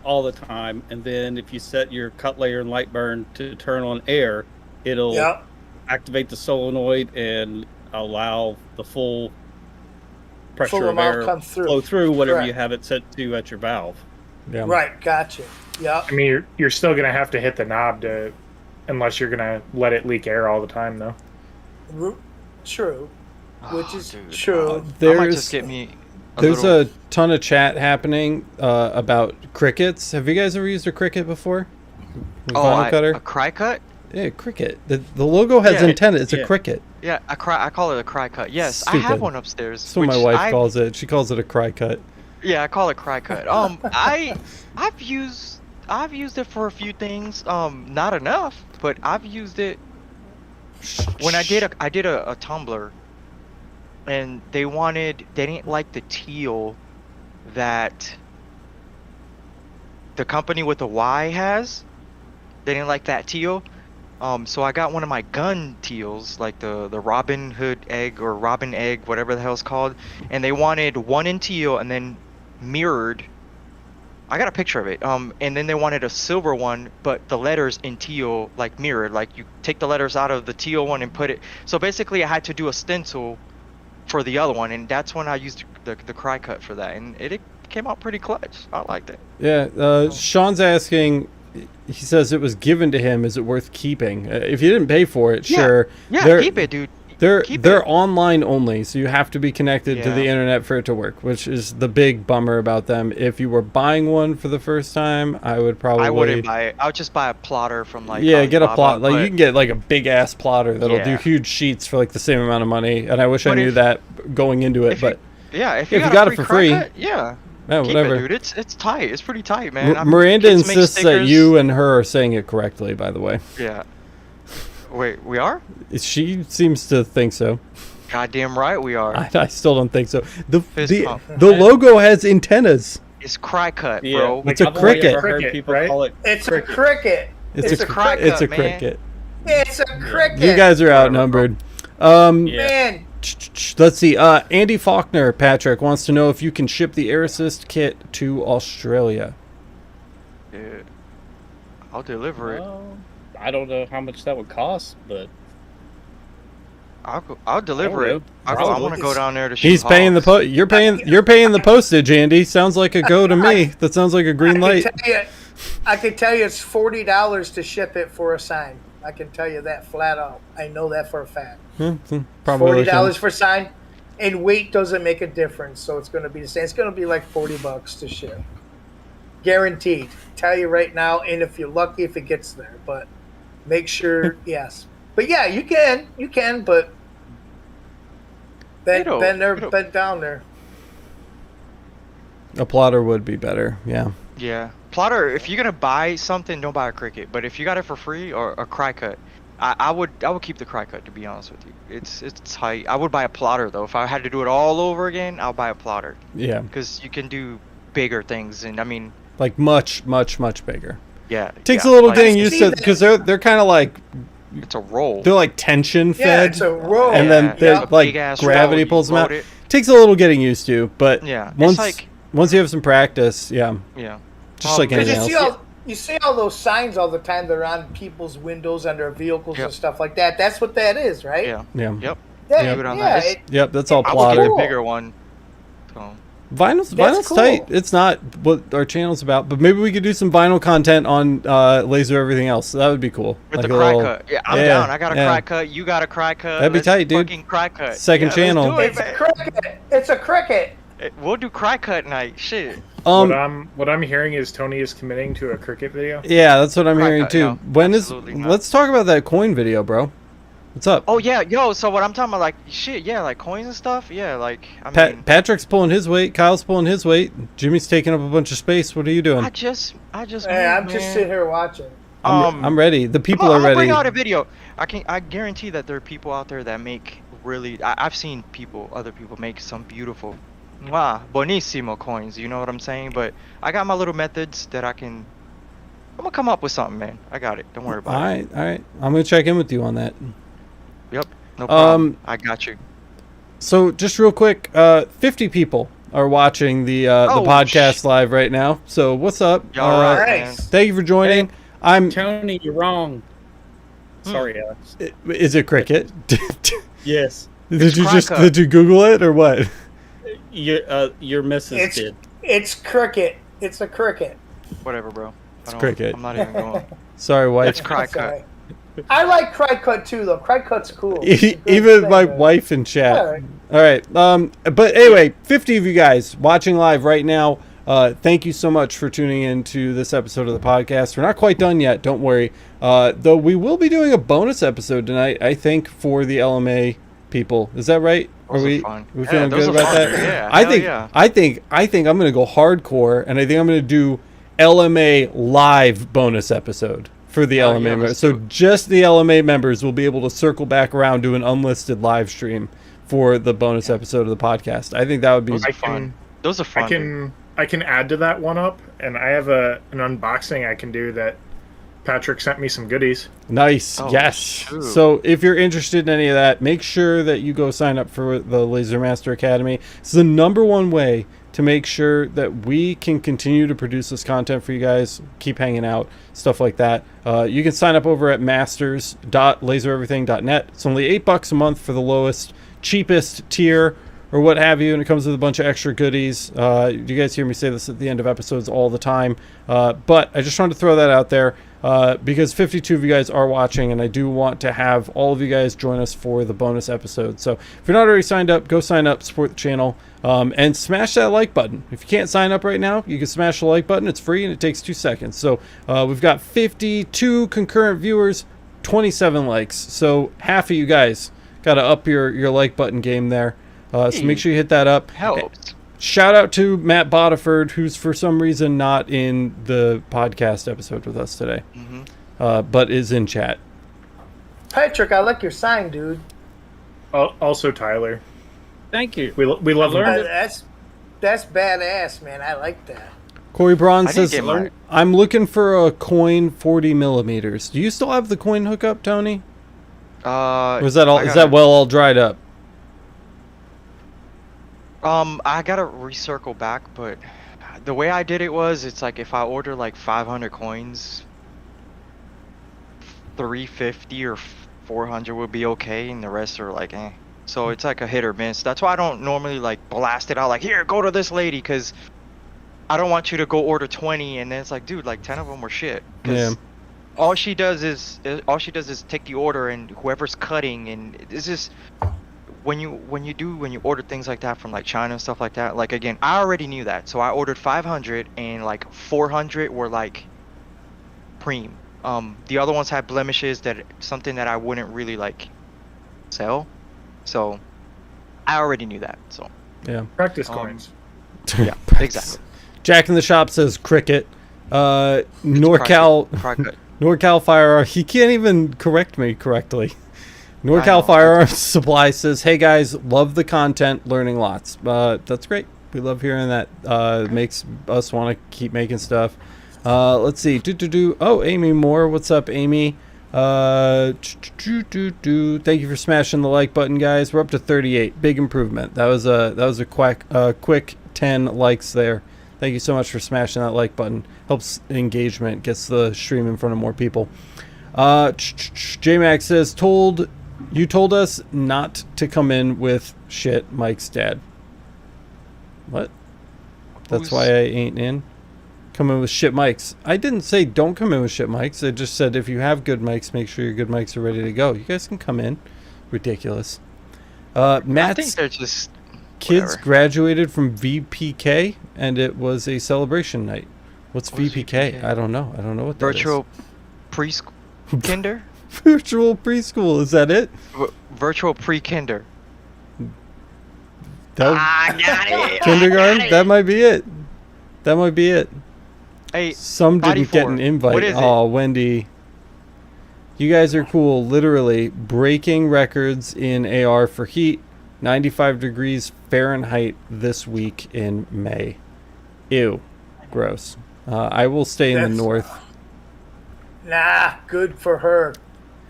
all the time, and then if you set your cut layer and Lightburn to turn on air, it'll activate the solenoid and allow the full pressure of air flow through whatever you have it set to at your valve. Yeah. Right, gotcha. Yeah. I mean, you're still gonna have to hit the knob unless you're gonna let it leak air all the time, though. True. Which is dude. true. I might just get me. There's a ton of chat happening about crickets. Have you guys ever used a cricket before? A cry cut? Yeah, cricket. The logo has antenna. It's a cricket. Yeah, I call it a cry cut. Yes, Stupid. I have one upstairs. That's what my wife calls it. She calls it a cry cut. Yeah, I call it cry cut. I've used it for a few things. Not enough, but I've used it when I did a tumbler, and they didn't like the teal that the company with the Y has. They didn't like that teal. So I got one of my gun teals, like the Robin Hood egg or Robin egg, whatever the hell it's called, and they wanted one in teal and then mirrored. I got a picture of it. And then they wanted a silver one, but the letters in teal, like mirrored, like you take the letters out of the teal one and put it. So basically, I had to do a stencil for the other one, and that's when I used the cry cut for that, and it came out pretty clutch. I liked it. Yeah. Sean's asking. He says it was given to him. Is it worth keeping? If you didn't pay for it, sure. Yeah, keep it, dude. They're online only, so you have to be connected to the internet for it to work, which is the big bummer about them. If you were buying one for the first time, I wouldn't buy it. I would just buy a plotter from like get a plot. Like you can get like a big ass plotter that'll do huge sheets for like the same amount of money. And I wish I knew that going into it, but if you got it for free, yeah, whatever. Keep it, dude. It's tight. It's pretty tight, man. Miranda insists that you and her are saying it correctly. By the way. Yeah. Wait, we are? She seems to think so. Goddamn right we are. I still don't think so. The logo has antennas. It's cry cut, bro. It's a cricket. It's a cricket. It's a cricket. It's a cricket. It's a cricket. You guys are outnumbered. Man. Let's see. Andy Faulkner, Patrick, wants to know if you can ship the Air Assist kit to Australia. Yeah. I'll deliver it. I don't know how much that would cost, but I'll deliver it. I want to go down there to shoot. He's paying you're paying the postage, Andy. Sounds like a go to me. That sounds like a green light. I can tell you it's $40 to ship it for a sign. I can tell you that flat out. I know that for a fact. Probably $40 for sign, and weight doesn't make a difference, so it's going to be the same. It's going to be like $40 to ship, guaranteed. Tell you right now, and if you're lucky, if it gets there, but make sure, yes. But yeah, you can, but bend down there. A plotter would be better, yeah. Yeah, plotter. If you're gonna buy something, don't buy a cricket. But if you got it for free or a cry cut, I would keep the cry cut. To be honest with you, it's tight. I would buy a plotter though. If I had to do it all over again, I'll buy a plotter. Yeah. Because you can do bigger things, and I mean, like much bigger. Yeah. It takes a little getting used to because they're kind of like. It's a roll. They're like tension fed. Yeah, it's a roll. And then they're like gravity pulls them out. It takes a little getting used to, but once you have some practice, yeah. Just like anything else. You see all those signs all the time. They're on people's windows and their vehicles and stuff like that. That's what that is, right? Yeah. Yep. Yeah. That's all plotter. The bigger one. So. Vinyl's cool. Tight. It's not what our channel's about, but maybe we could do some vinyl content on Laser Everything Else. That would be cool. With the cry cut. Yeah, I'm down. I got a cry cut. You got a cry cut. That'd be tight, dude. Fucking cry cut. Second channel. It's a cricket. It's a cricket. We'll do cry cut night. Shit. What I'm hearing is Tony is committing to a cricket video. Yeah, that's what I'm Cry hearing cut, too. no, When is? absolutely not. Let's talk about that coin video, bro. What's up? Oh yeah, yo. So what I'm talking about, like shit, yeah, like coins and stuff. Yeah, like I mean, Patrick's pulling his weight. Kyle's pulling his weight. Jimmy's taking up a bunch of space. What are you doing? I just. Hey, moved, I'm just man. sitting here watching. I'm ready. The people I'm are gonna bring ready. out a video. I guarantee that there are people out there that make really. I've seen other people make some beautiful, bonissimo coins. You know what I'm saying? But I got my little methods that I can. I'm gonna come up with something, man. I got it. Don't worry about it. All right. I'm gonna check in with you on that. Yep. No problem. I got you. So just real quick, 50 people are watching the podcast live right now. So what's up? Y'all right, man. Nice. Thank you for joining. I'm. Tony, you're wrong. Sorry, Alex. Is it cricket? Yes. Did you Crocker. did you Google it or what? Your missus It's did. it's cricket. It's a cricket. Whatever, bro. cricket. I'm not even going. Sorry, wife. It's cry That's all cut. right. I like cry cut too, though. Cry cut's cool. Even my wife in chat. All right. All right. But anyway, 50 of you guys watching live right now. Thank you so much for tuning in to this episode of the podcast. We're not quite done yet. Don't worry. Though we will be doing a bonus episode tonight, I think, for the LMA people. Is that right? Are Those are we fun. we Yeah, feeling those good are about fun. that? Yeah, I hell think yeah. I think I'm gonna go hardcore, and I think I'm gonna do LMA live bonus episode for the Oh, LMA yeah, members. let's So do it. just the LMA members will be able to circle back around to an unlisted live stream for the bonus episode of the podcast. I think that would be Those are fun. Those are fun. I can add to that one up, and I have an unboxing I can do that Patrick sent me some goodies. nice. Oh, Yes. shoot. So if you're interested in any of that, make sure that you go sign up for the Laser Master Academy. It's the #1 way to make sure that we can continue to produce this content for you guys, keep hanging out, stuff like that. You can sign up over at masters.lasereverything.net. It's only $8 a month for the lowest, cheapest tier or what have you, and it comes with a bunch of extra goodies. You guys hear me say this at the end of episodes all the time, but I just wanted to throw that out there because 52 of you guys are watching, and I do want to have all of you guys join us for the bonus episode. So if you're not already signed up, go sign up, support the channel, and smash that like button. If you can't sign up right now, you can smash the like button. It's free, and it takes 2 seconds. So we've got 52 concurrent viewers, 27 likes. So half of you guys got to up your like button game there. So make sure you hit that up. Helps. Shout out to Matt Bodiford, who's for some reason not in the podcast episode with us today, but is in chat. Patrick, I like your sign, dude. Also, Tyler. Thank you. We love learned him. it. That's badass, man. I like that. Corey Braun I didn't says, get mine. I'm looking for a coin 40 millimeters. Do you still have the coin hookup, Tony? Or is that all? Is that well all dried up? I gotta recircle back, but the way I did it was, it's like if I order like 500 coins, 350 or 400 would be okay, and the rest are like, eh. So it's like a hit or miss. That's why I don't normally like blast it out like, here, go to this lady, because I don't want you to go order 20, and then it's like, dude, like 10 of them were shit. 'Cause Yeah. all she does is take the order, and whoever's cutting, and it's just. When you order things like that from like China and stuff like that, like again, I already knew that, so I ordered 500 and like 400 were like preem. The other ones had blemishes, something that I wouldn't really like sell, so I already knew that. So Yeah. Practice coins. yeah, exactly. Jack in the Shop says cricket. NorCal Firearm. He can't even correct me correctly. NorCal Firearms Supply says, hey guys, love the content, learning lots. That's great. We love hearing that. Makes us want to keep making stuff. Let's see. Oh, Amy Moore. What's up, Amy? Thank you for smashing the like button, guys. We're up to 38. Big improvement. That was a quick 10 likes there. Thank you so much for smashing that like button. Helps engagement, gets the stream in front of more people. J-Max says, you told us not to come in with shit, Mike's dad. What? That's why I ain't in. Come in with shit mics. I didn't say don't come in with shit mics. I just said if you have good mics, make sure your good mics are ready to go. You guys can come in. Ridiculous. I think they're just kids Whatever. graduated from VPK, and it was a celebration night. What's What is VPK? VPK? I don't know. I don't know what that Virtual preschool kinder? is. Virtual preschool. Is that it? Virtual pre-kinder. That, Got it. kindergarten? That might be it. That might be it. Hey, Some didn't get an 94. invite. What is it? Oh, Wendy. You guys are cool. Literally breaking records in AR for heat. 95 degrees Fahrenheit this week in May. Ew. Gross. I will stay in the That's- north. Nah, good for her.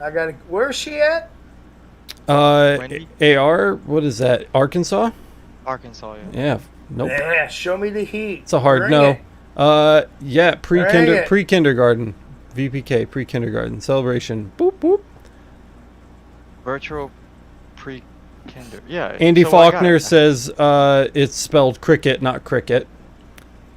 I gotta. Where's she at? Wendy? AR? What is that? Arkansas? Arkansas, yeah. Yeah. Nope. Yeah, show me the heat. It's a hard Bring no. it. Yeah, Bring it. pre-kindergarten. VPK, pre-kindergarten. Celebration. Boop, boop. Virtual pre-kinder. Yeah. Andy so I got Faulkner it. says it's spelled cricket, not cricket.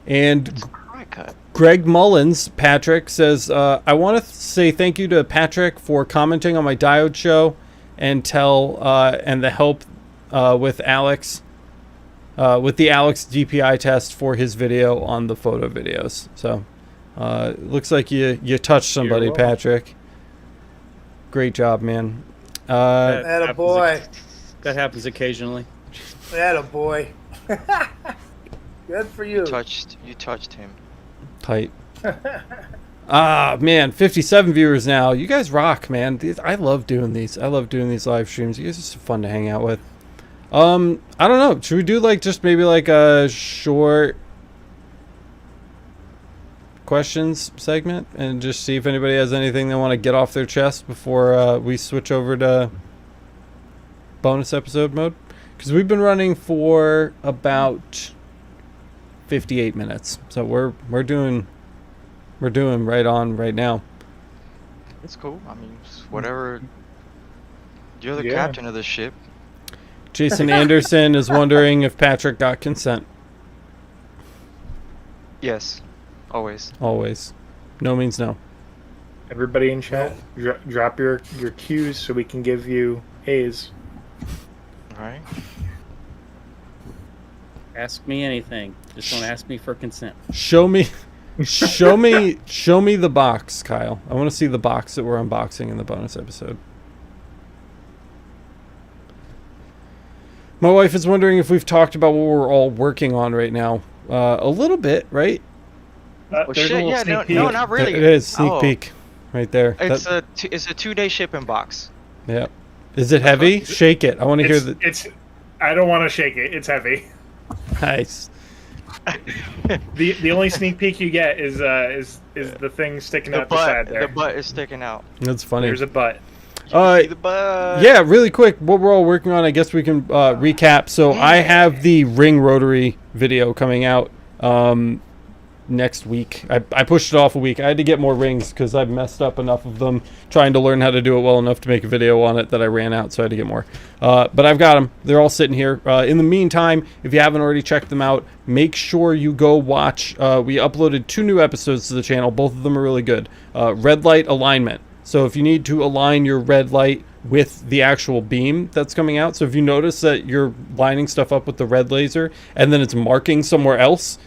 And It's cricket. Greg Mullins, Patrick, says, I want to say thank you to Patrick for commenting on my diode show and and the help with Alex, with the Alex DPI test for his video on the photo videos. So, looks like you touched somebody, You're welcome. Patrick. Great job, man. Atta boy. That happens occasionally. Atta boy. Good for you. You touched him. Tight. Ah, man, 57 viewers now. You guys rock, man. I love doing these. I love doing these live streams. You guys are so fun to hang out with. I don't know. Should we do just maybe a short questions segment and just see if anybody has anything they want to get off their chest before we switch over to bonus episode mode? Because we've been running for about 58 minutes, so we're doing right on right now. It's cool. I mean, it's whatever. You're the Yeah. captain of this ship. Jason Anderson is wondering if Patrick got consent. Yes. Always. Always. No means no. Everybody in chat, drop your cues so we can give you A's. All right. Ask me anything. Just don't ask me for consent. Show me the box, Kyle. I want to see the box that we're unboxing in the bonus episode. My wife is wondering if we've talked about what we're all working on right now. A little bit, right? Well, There's a shit. little Yeah. sneak No. peek. No. Not really. It is sneak Oh, peek right there. It's a 2-day shipping box. Yeah. Is it heavy? Shake it. I want to hear the. It's. I don't want to shake it. It's heavy. Nice. The only sneak peek you get is the thing sticking The out the side butt. there. The butt is sticking out. That's funny. There's a butt. See the butt. Yeah, really quick, what we're all working on, I guess we can recap. So I have the ring rotary video coming out next week. I pushed it off a week. I had to get more rings because I've messed up enough of them trying to learn how to do it well enough to make a video on it that I ran out, so I had to get more. But I've got them. They're all sitting here. In the meantime, if you haven't already checked them out, make sure you go watch. We uploaded 2 new episodes to the channel. Both of them are really good. Red light alignment. So if you need to align your red light with the actual beam that's coming out, so if you notice that you're lining stuff up with the red laser and then it's marking somewhere else,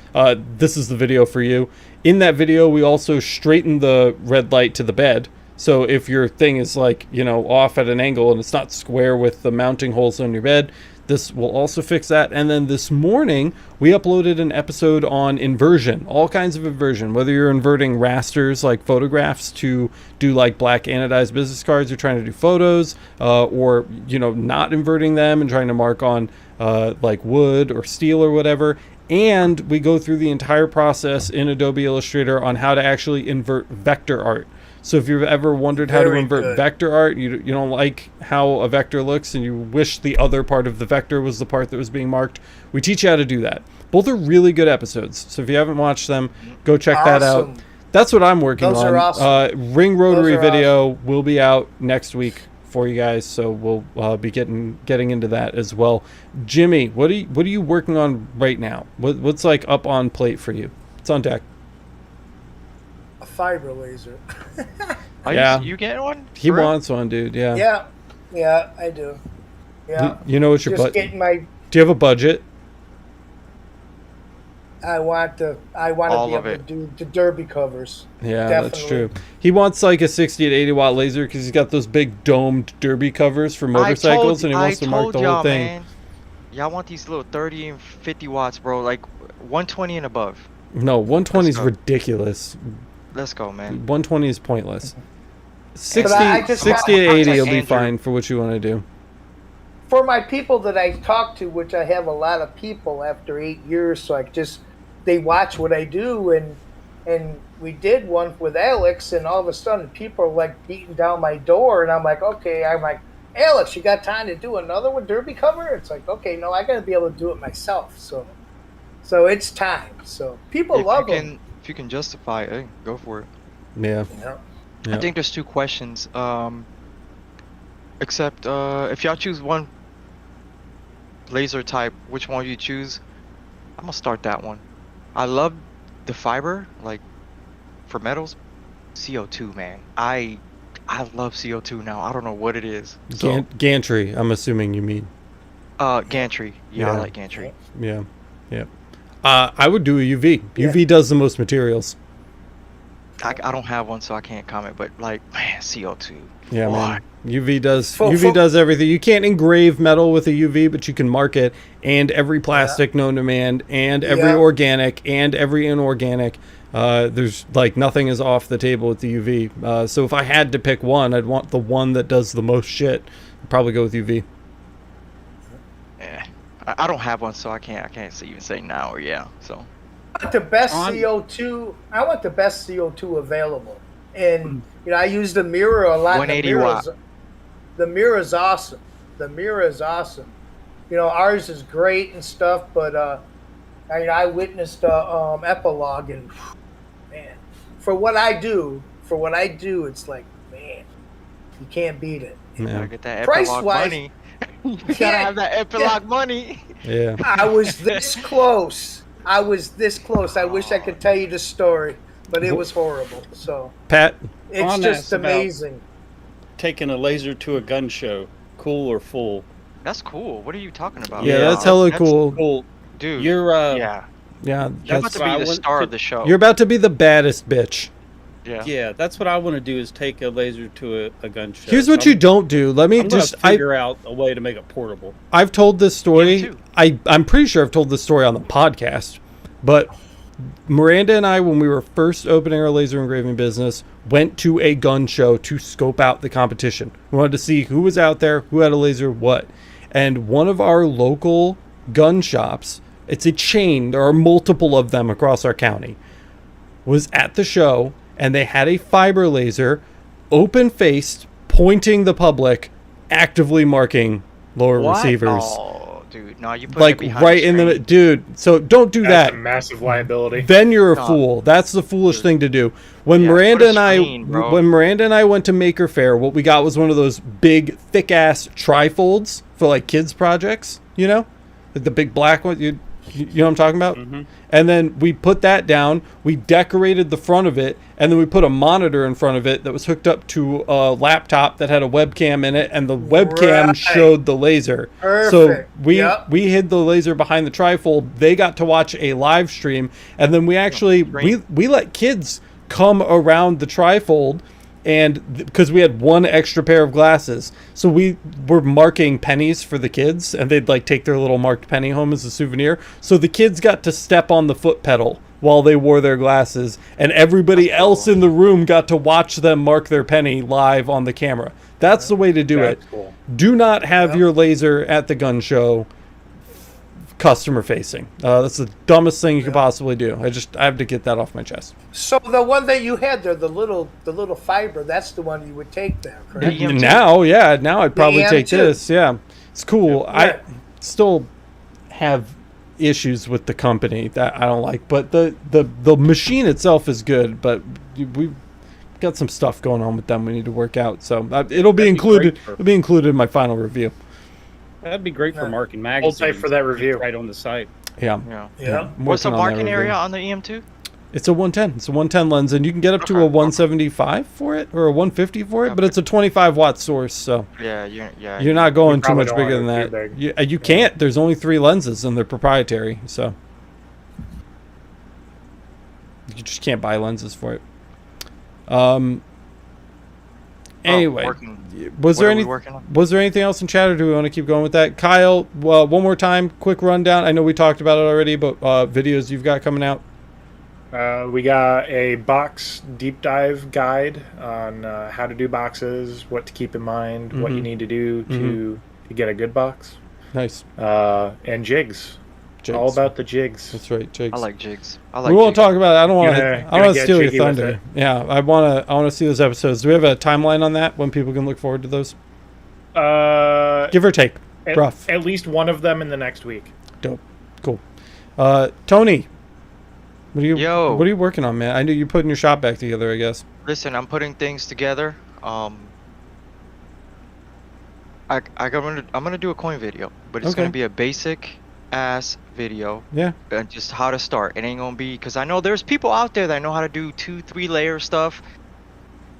this is the video for you. In that video, we also straighten the red light to the bed. So if your thing is off at an angle and it's not square with the mounting holes on your bed, this will also fix that. And then this morning, we uploaded an episode on inversion, all kinds of inversion, whether you're inverting rasters like photographs to do black anodized business cards, you're trying to do photos, or, not inverting them and trying to mark on wood or steel or whatever. And we go through the entire process in Adobe Illustrator on how to actually invert vector art. So if you've ever wondered how to Very invert good. vector art, you don't like how a vector looks and you wish the other part of the vector was the part that was being marked, we teach you how to do that. Both are really good episodes. So if you haven't watched them, go check that out. Awesome. That's what I'm working Those on. are awesome. Ring rotary Those are video will be out next week for you guys, so we'll be getting into that as well. Jimmy, what are you working on right now? What's up on plate for you? It's on deck. A fiber laser. Are Yeah. you getting one? He For real? wants one, dude. Yeah. Yeah, I do. Yeah. You know what your Just butt. getting my Do you have a budget? I want to All be of able to it. do the derby covers. Yeah, that's Definitely. true. He wants like a 60 to 80 watt laser because he's got those big domed derby covers for motorcycles, and he wants to mark the whole y'all, thing. man. Y'all want these little 30 and 50 watts, bro. Like 120 and above. No, 120 is Let's go. ridiculous. Let's go, man. 120 is pointless. 60, I just 60 to want- 80 will be Andrew. fine for what you want to do. For my people that I talk to, which I have a lot of people after 8 years, so they watch what I do, and we did one with Alex, and all of a sudden people are like beating down my door, and I'm like, okay, Alex, you got time to do another one, derby cover? It's like, okay, no, I got to be able to do it myself, so it's time. So people love them. If you can justify it, hey, go for it. Yeah. Yeah. Yeah. I think there's 2 questions. Except if y'all choose one laser type, which one you choose? I'm gonna start that one. I love the fiber, like for metals. CO2, man. I love CO2 now. I don't know what it is. So, Gantry, I'm assuming you mean. gantry. Yeah, I Yeah. like gantry. Yeah. Yeah. I would do a UV. Yeah. UV does the most materials. I don't have one, so I can't comment. But like, man, CO2. Yeah, Why? man. UV does Full- UV does everything. You can't engrave metal with a UV, but you can mark it, and every plastic known to man, and every Yeah. organic, and every inorganic. There's like nothing is off the table with the UV. So if I had to pick one, I'd want the one that does the most shit. I'd probably go with UV. Yeah, I don't have one, so I can't even say now or yeah. So I want the best On- CO2. I want the best CO2 available, and I use the mirror a lot. 180 watt. The mirror is awesome. The mirror is awesome. Ours is great and stuff, but I witnessed epilogue, and man, for what I do, it's like, man, you can't beat it. Yeah. gotta get that Price epilogue wise- money. You gotta Yeah, have that epilogue money. Yeah. I was this close. I wish I could tell you the story, but it was horrible. So Pat. it's On just that, about- amazing. Taking a laser to a gun show, cool or full? That's cool. What are you talking about? Yeah, that's hella That's cool. Cool. Dude, You're yeah. Yeah. You're about That's, to what I be the want star to- of the show. you're about to be the baddest bitch. yeah. Yeah, that's what I want to do is take a laser to a gun show. Here's what So you don't do. Let me I'm gonna just figure out a way to make it portable. I've told this Me story. too. I'm pretty sure I've told this story on the podcast, but Miranda and I, when we were first opening our laser engraving business, went to a gun show to scope out the competition. We wanted to see who was out there, who had a laser, what. And one of our local gun shops, it's a chain, there are multiple of them across our county, was at the show, and they had a fiber laser, open-faced, pointing the public, actively marking lower What? receivers. Oh, dude, no, you put Like it behind right in the screen. dude. So don't do That's that. a massive liability. Then you're a No. fool. That's the foolish thing to do. When Yeah, Miranda put a and screen, bro. when Miranda and I went to Maker Faire, what we got was one of those big, thick ass trifolds for like kids projects. Like the big black one. You know what I'm talking about? Mm-hmm. And then we put that down. We decorated the front of it, and then we put a monitor in front of it that was hooked up to a laptop that had a webcam in it, and the webcam Right. showed the laser. Perfect. So we Yep. we hid the laser behind the trifold. They got to watch a live stream, and then we actually we let kids come around the trifold, and because we had one extra pair of glasses, so we were marking pennies for the kids, and they'd like take their little marked penny home as a souvenir. So the kids got to step on the foot pedal while they wore their glasses, and everybody else in the room got to watch them mark their penny live on the camera. That's the way to do it. That's cool. Do not have Yep. your laser at the gun show customer facing. That's the dumbest thing you could possibly do. I have to get that off my chest. So the one that you had there, the little fiber, that's the one you would take there, correct? The EM2. Now I'd probably take EM2. this. Yeah, it's cool. Yeah. I still have issues with the company that I don't like, but the machine itself is good. But we've got some stuff going on with them we need to work out. So it'll be That'd be included. great for- It'll be included in my final review. That'd be great for Yeah. marking Hold magazines. tight for that review. Right on the site. Yeah. Yeah. Yeah. I'm What's the working on that marking review. area on the EM2? It's a 110. It's a 110 lens, and you can get up to a 175 for it, or a 150 for it, but it's a 25 watt source, so Yeah, you're not going too probably much don't bigger than want it that. too big. You can't. There's only 3 lenses, and they're proprietary, so you just can't buy lenses for it. Anyway, was there anything else in chat, or do we want to keep going with that? Kyle, one more time, quick rundown. I know we talked about it already, but videos you've got coming out. We got a box deep dive guide on how to do boxes, what to keep in mind, what you need to do to get a good box. Nice. And jigs. All about the jigs. That's right, jigs. I like jigs. We won't talk about it. I don't want to steal your jiggy with thunder. it. Yeah, I want to see those episodes. Do we have a timeline on that when people can look forward to those? Give or take. Rough. At least one of them in the next week. Dope. Cool. Tony, what are you working on, man? I knew you're putting your shop back together, I guess. Listen, I'm putting things together. I'm gonna do a coin video, but it's gonna be a basic ass video. Yeah. And just how to start. It ain't gonna be, because I know there's people out there that know how to do 2-3 layer stuff.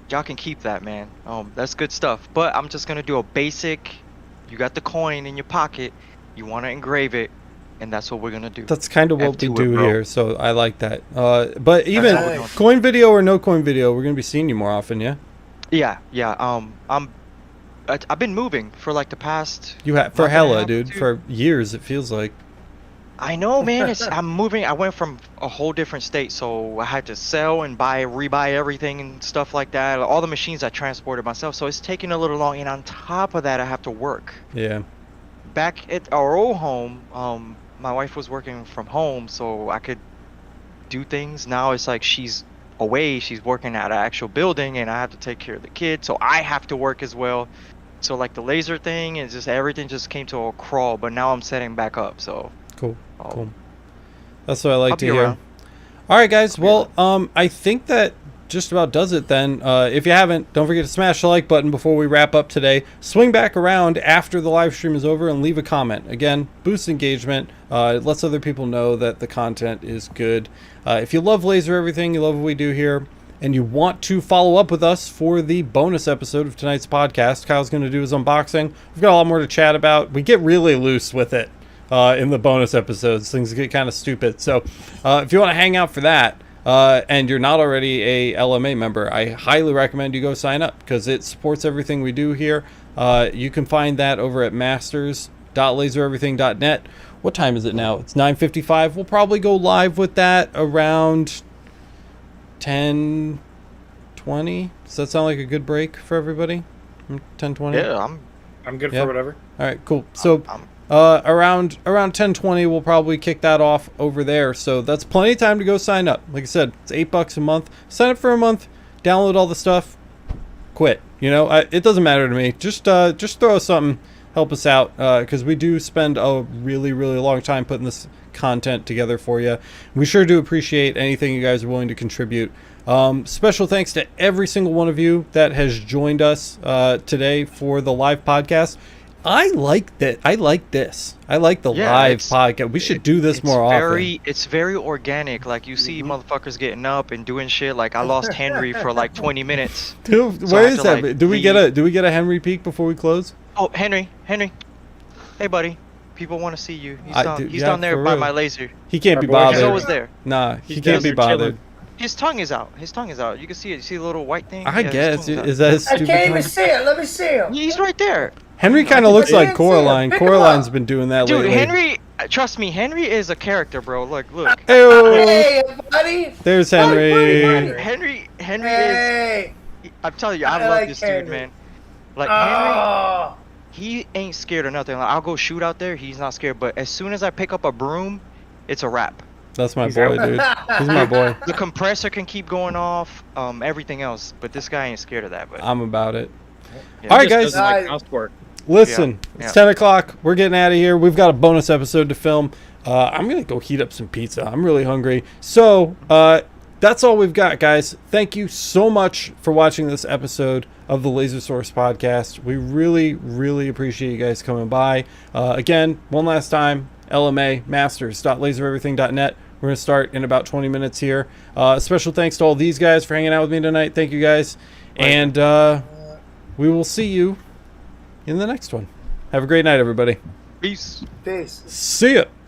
Y'all can keep that, man. That's good stuff. But I'm just gonna do a basic. You got the coin in your pocket. You want to engrave it, and that's what we're gonna do. That's kind of what we do here, so I like that. But even coin video or no coin video, we're gonna be seeing you more often, yeah. Yeah. I've been moving for like the past. You have for hella, dude. For years, it feels like. I know, man. I'm moving. I went from a whole different state, so I had to sell and rebuy everything and stuff like that. All the machines I transported myself, so it's taking a little long. And on top of that, I have to work. Yeah. Back at our old home, my wife was working from home, so I could do things. Now it's like she's away. She's working at an actual building, and I have to take care of the kids, so I have to work as well. So like the laser thing, is just everything just came to a crawl. But now I'm setting back up. So. Cool. That's what I like to hear. All right, guys. Well, I think that just about does it then. If you haven't, don't forget to smash the like button before we wrap up today. Swing back around after the live stream is over and leave a comment. Again, boosts engagement. It lets other people know that the content is good. If you love Laser Everything, you love what we do here, and you want to follow up with us for the bonus episode of tonight's podcast, Kyle's going to do his unboxing. We've got a lot more to chat about. We get really loose with it. In the bonus episodes, things get kind of stupid. So if you want to hang out for that and you're not already a LMA member, I highly recommend you go sign up because it supports everything we do here. You can find that over at masters.lasereverything.net. What time is it now? It's 9:55. We'll probably go live with that around 10:20. Does that sound like a good break for everybody? 10:20? Yeah, I'm good for whatever. All right, cool. So around 10:20 we'll probably kick that off over there, so that's plenty of time to go sign up. Like I said, it's $8 a month. Sign up for a month, download all the stuff, quit. It doesn't matter to me. Just throw something, help us out, because we do spend a really long time putting this content together for you. We sure do appreciate anything you guys are willing to contribute. Special thanks to every single one of you that has joined us today for the live podcast. I like that. I like this. I like the live podcast. We should do this more often. It's very organic. Like you see motherfuckers getting up and doing shit. Like I lost Henry for like 20 minutes. Dude, where is that? Like, do we get a Henry peek before we close? Oh, Henry. Hey, buddy. People want to see you. He's down there by my laser. He can't be bothered. He's always there. Nah, he can't be bothered. His tongue is out. You can see it. You see the little white thing? I guess. Is that his stupid I can't even see it. Let me see him. He's right there. Henry kind of looks like Coraline. Coraline's been doing that lately. Dude, Henry, trust me, Henry is a character, bro. Look. Hey, buddy. There's Henry. Henry is. I'm telling you, I love this dude, man. Like Henry, he ain't scared of nothing. Like, I'll go shoot out there. He's not scared. But as soon as I pick up a broom, it's a wrap. That's my boy, dude. He's my boy. The compressor can keep going off. Everything else, but this guy ain't scared of that. But I'm about it. Yeah, all right, guys. Like housework. Listen, it's 10 o'clock. We're getting out of here. We've got a bonus episode to film. I'm going to go heat up some pizza. I'm really hungry. So that's all we've got, guys. Thank you so much for watching this episode of the Laser Source podcast. We really appreciate you guys coming by. Again, one last time, LMA, masters.lasereverything.net. We're going to start in about 20 minutes here. Special thanks to all these guys for hanging out with me tonight. Thank you, guys. And we will see you in the next one. Have a great night, everybody. Peace. Peace. See ya.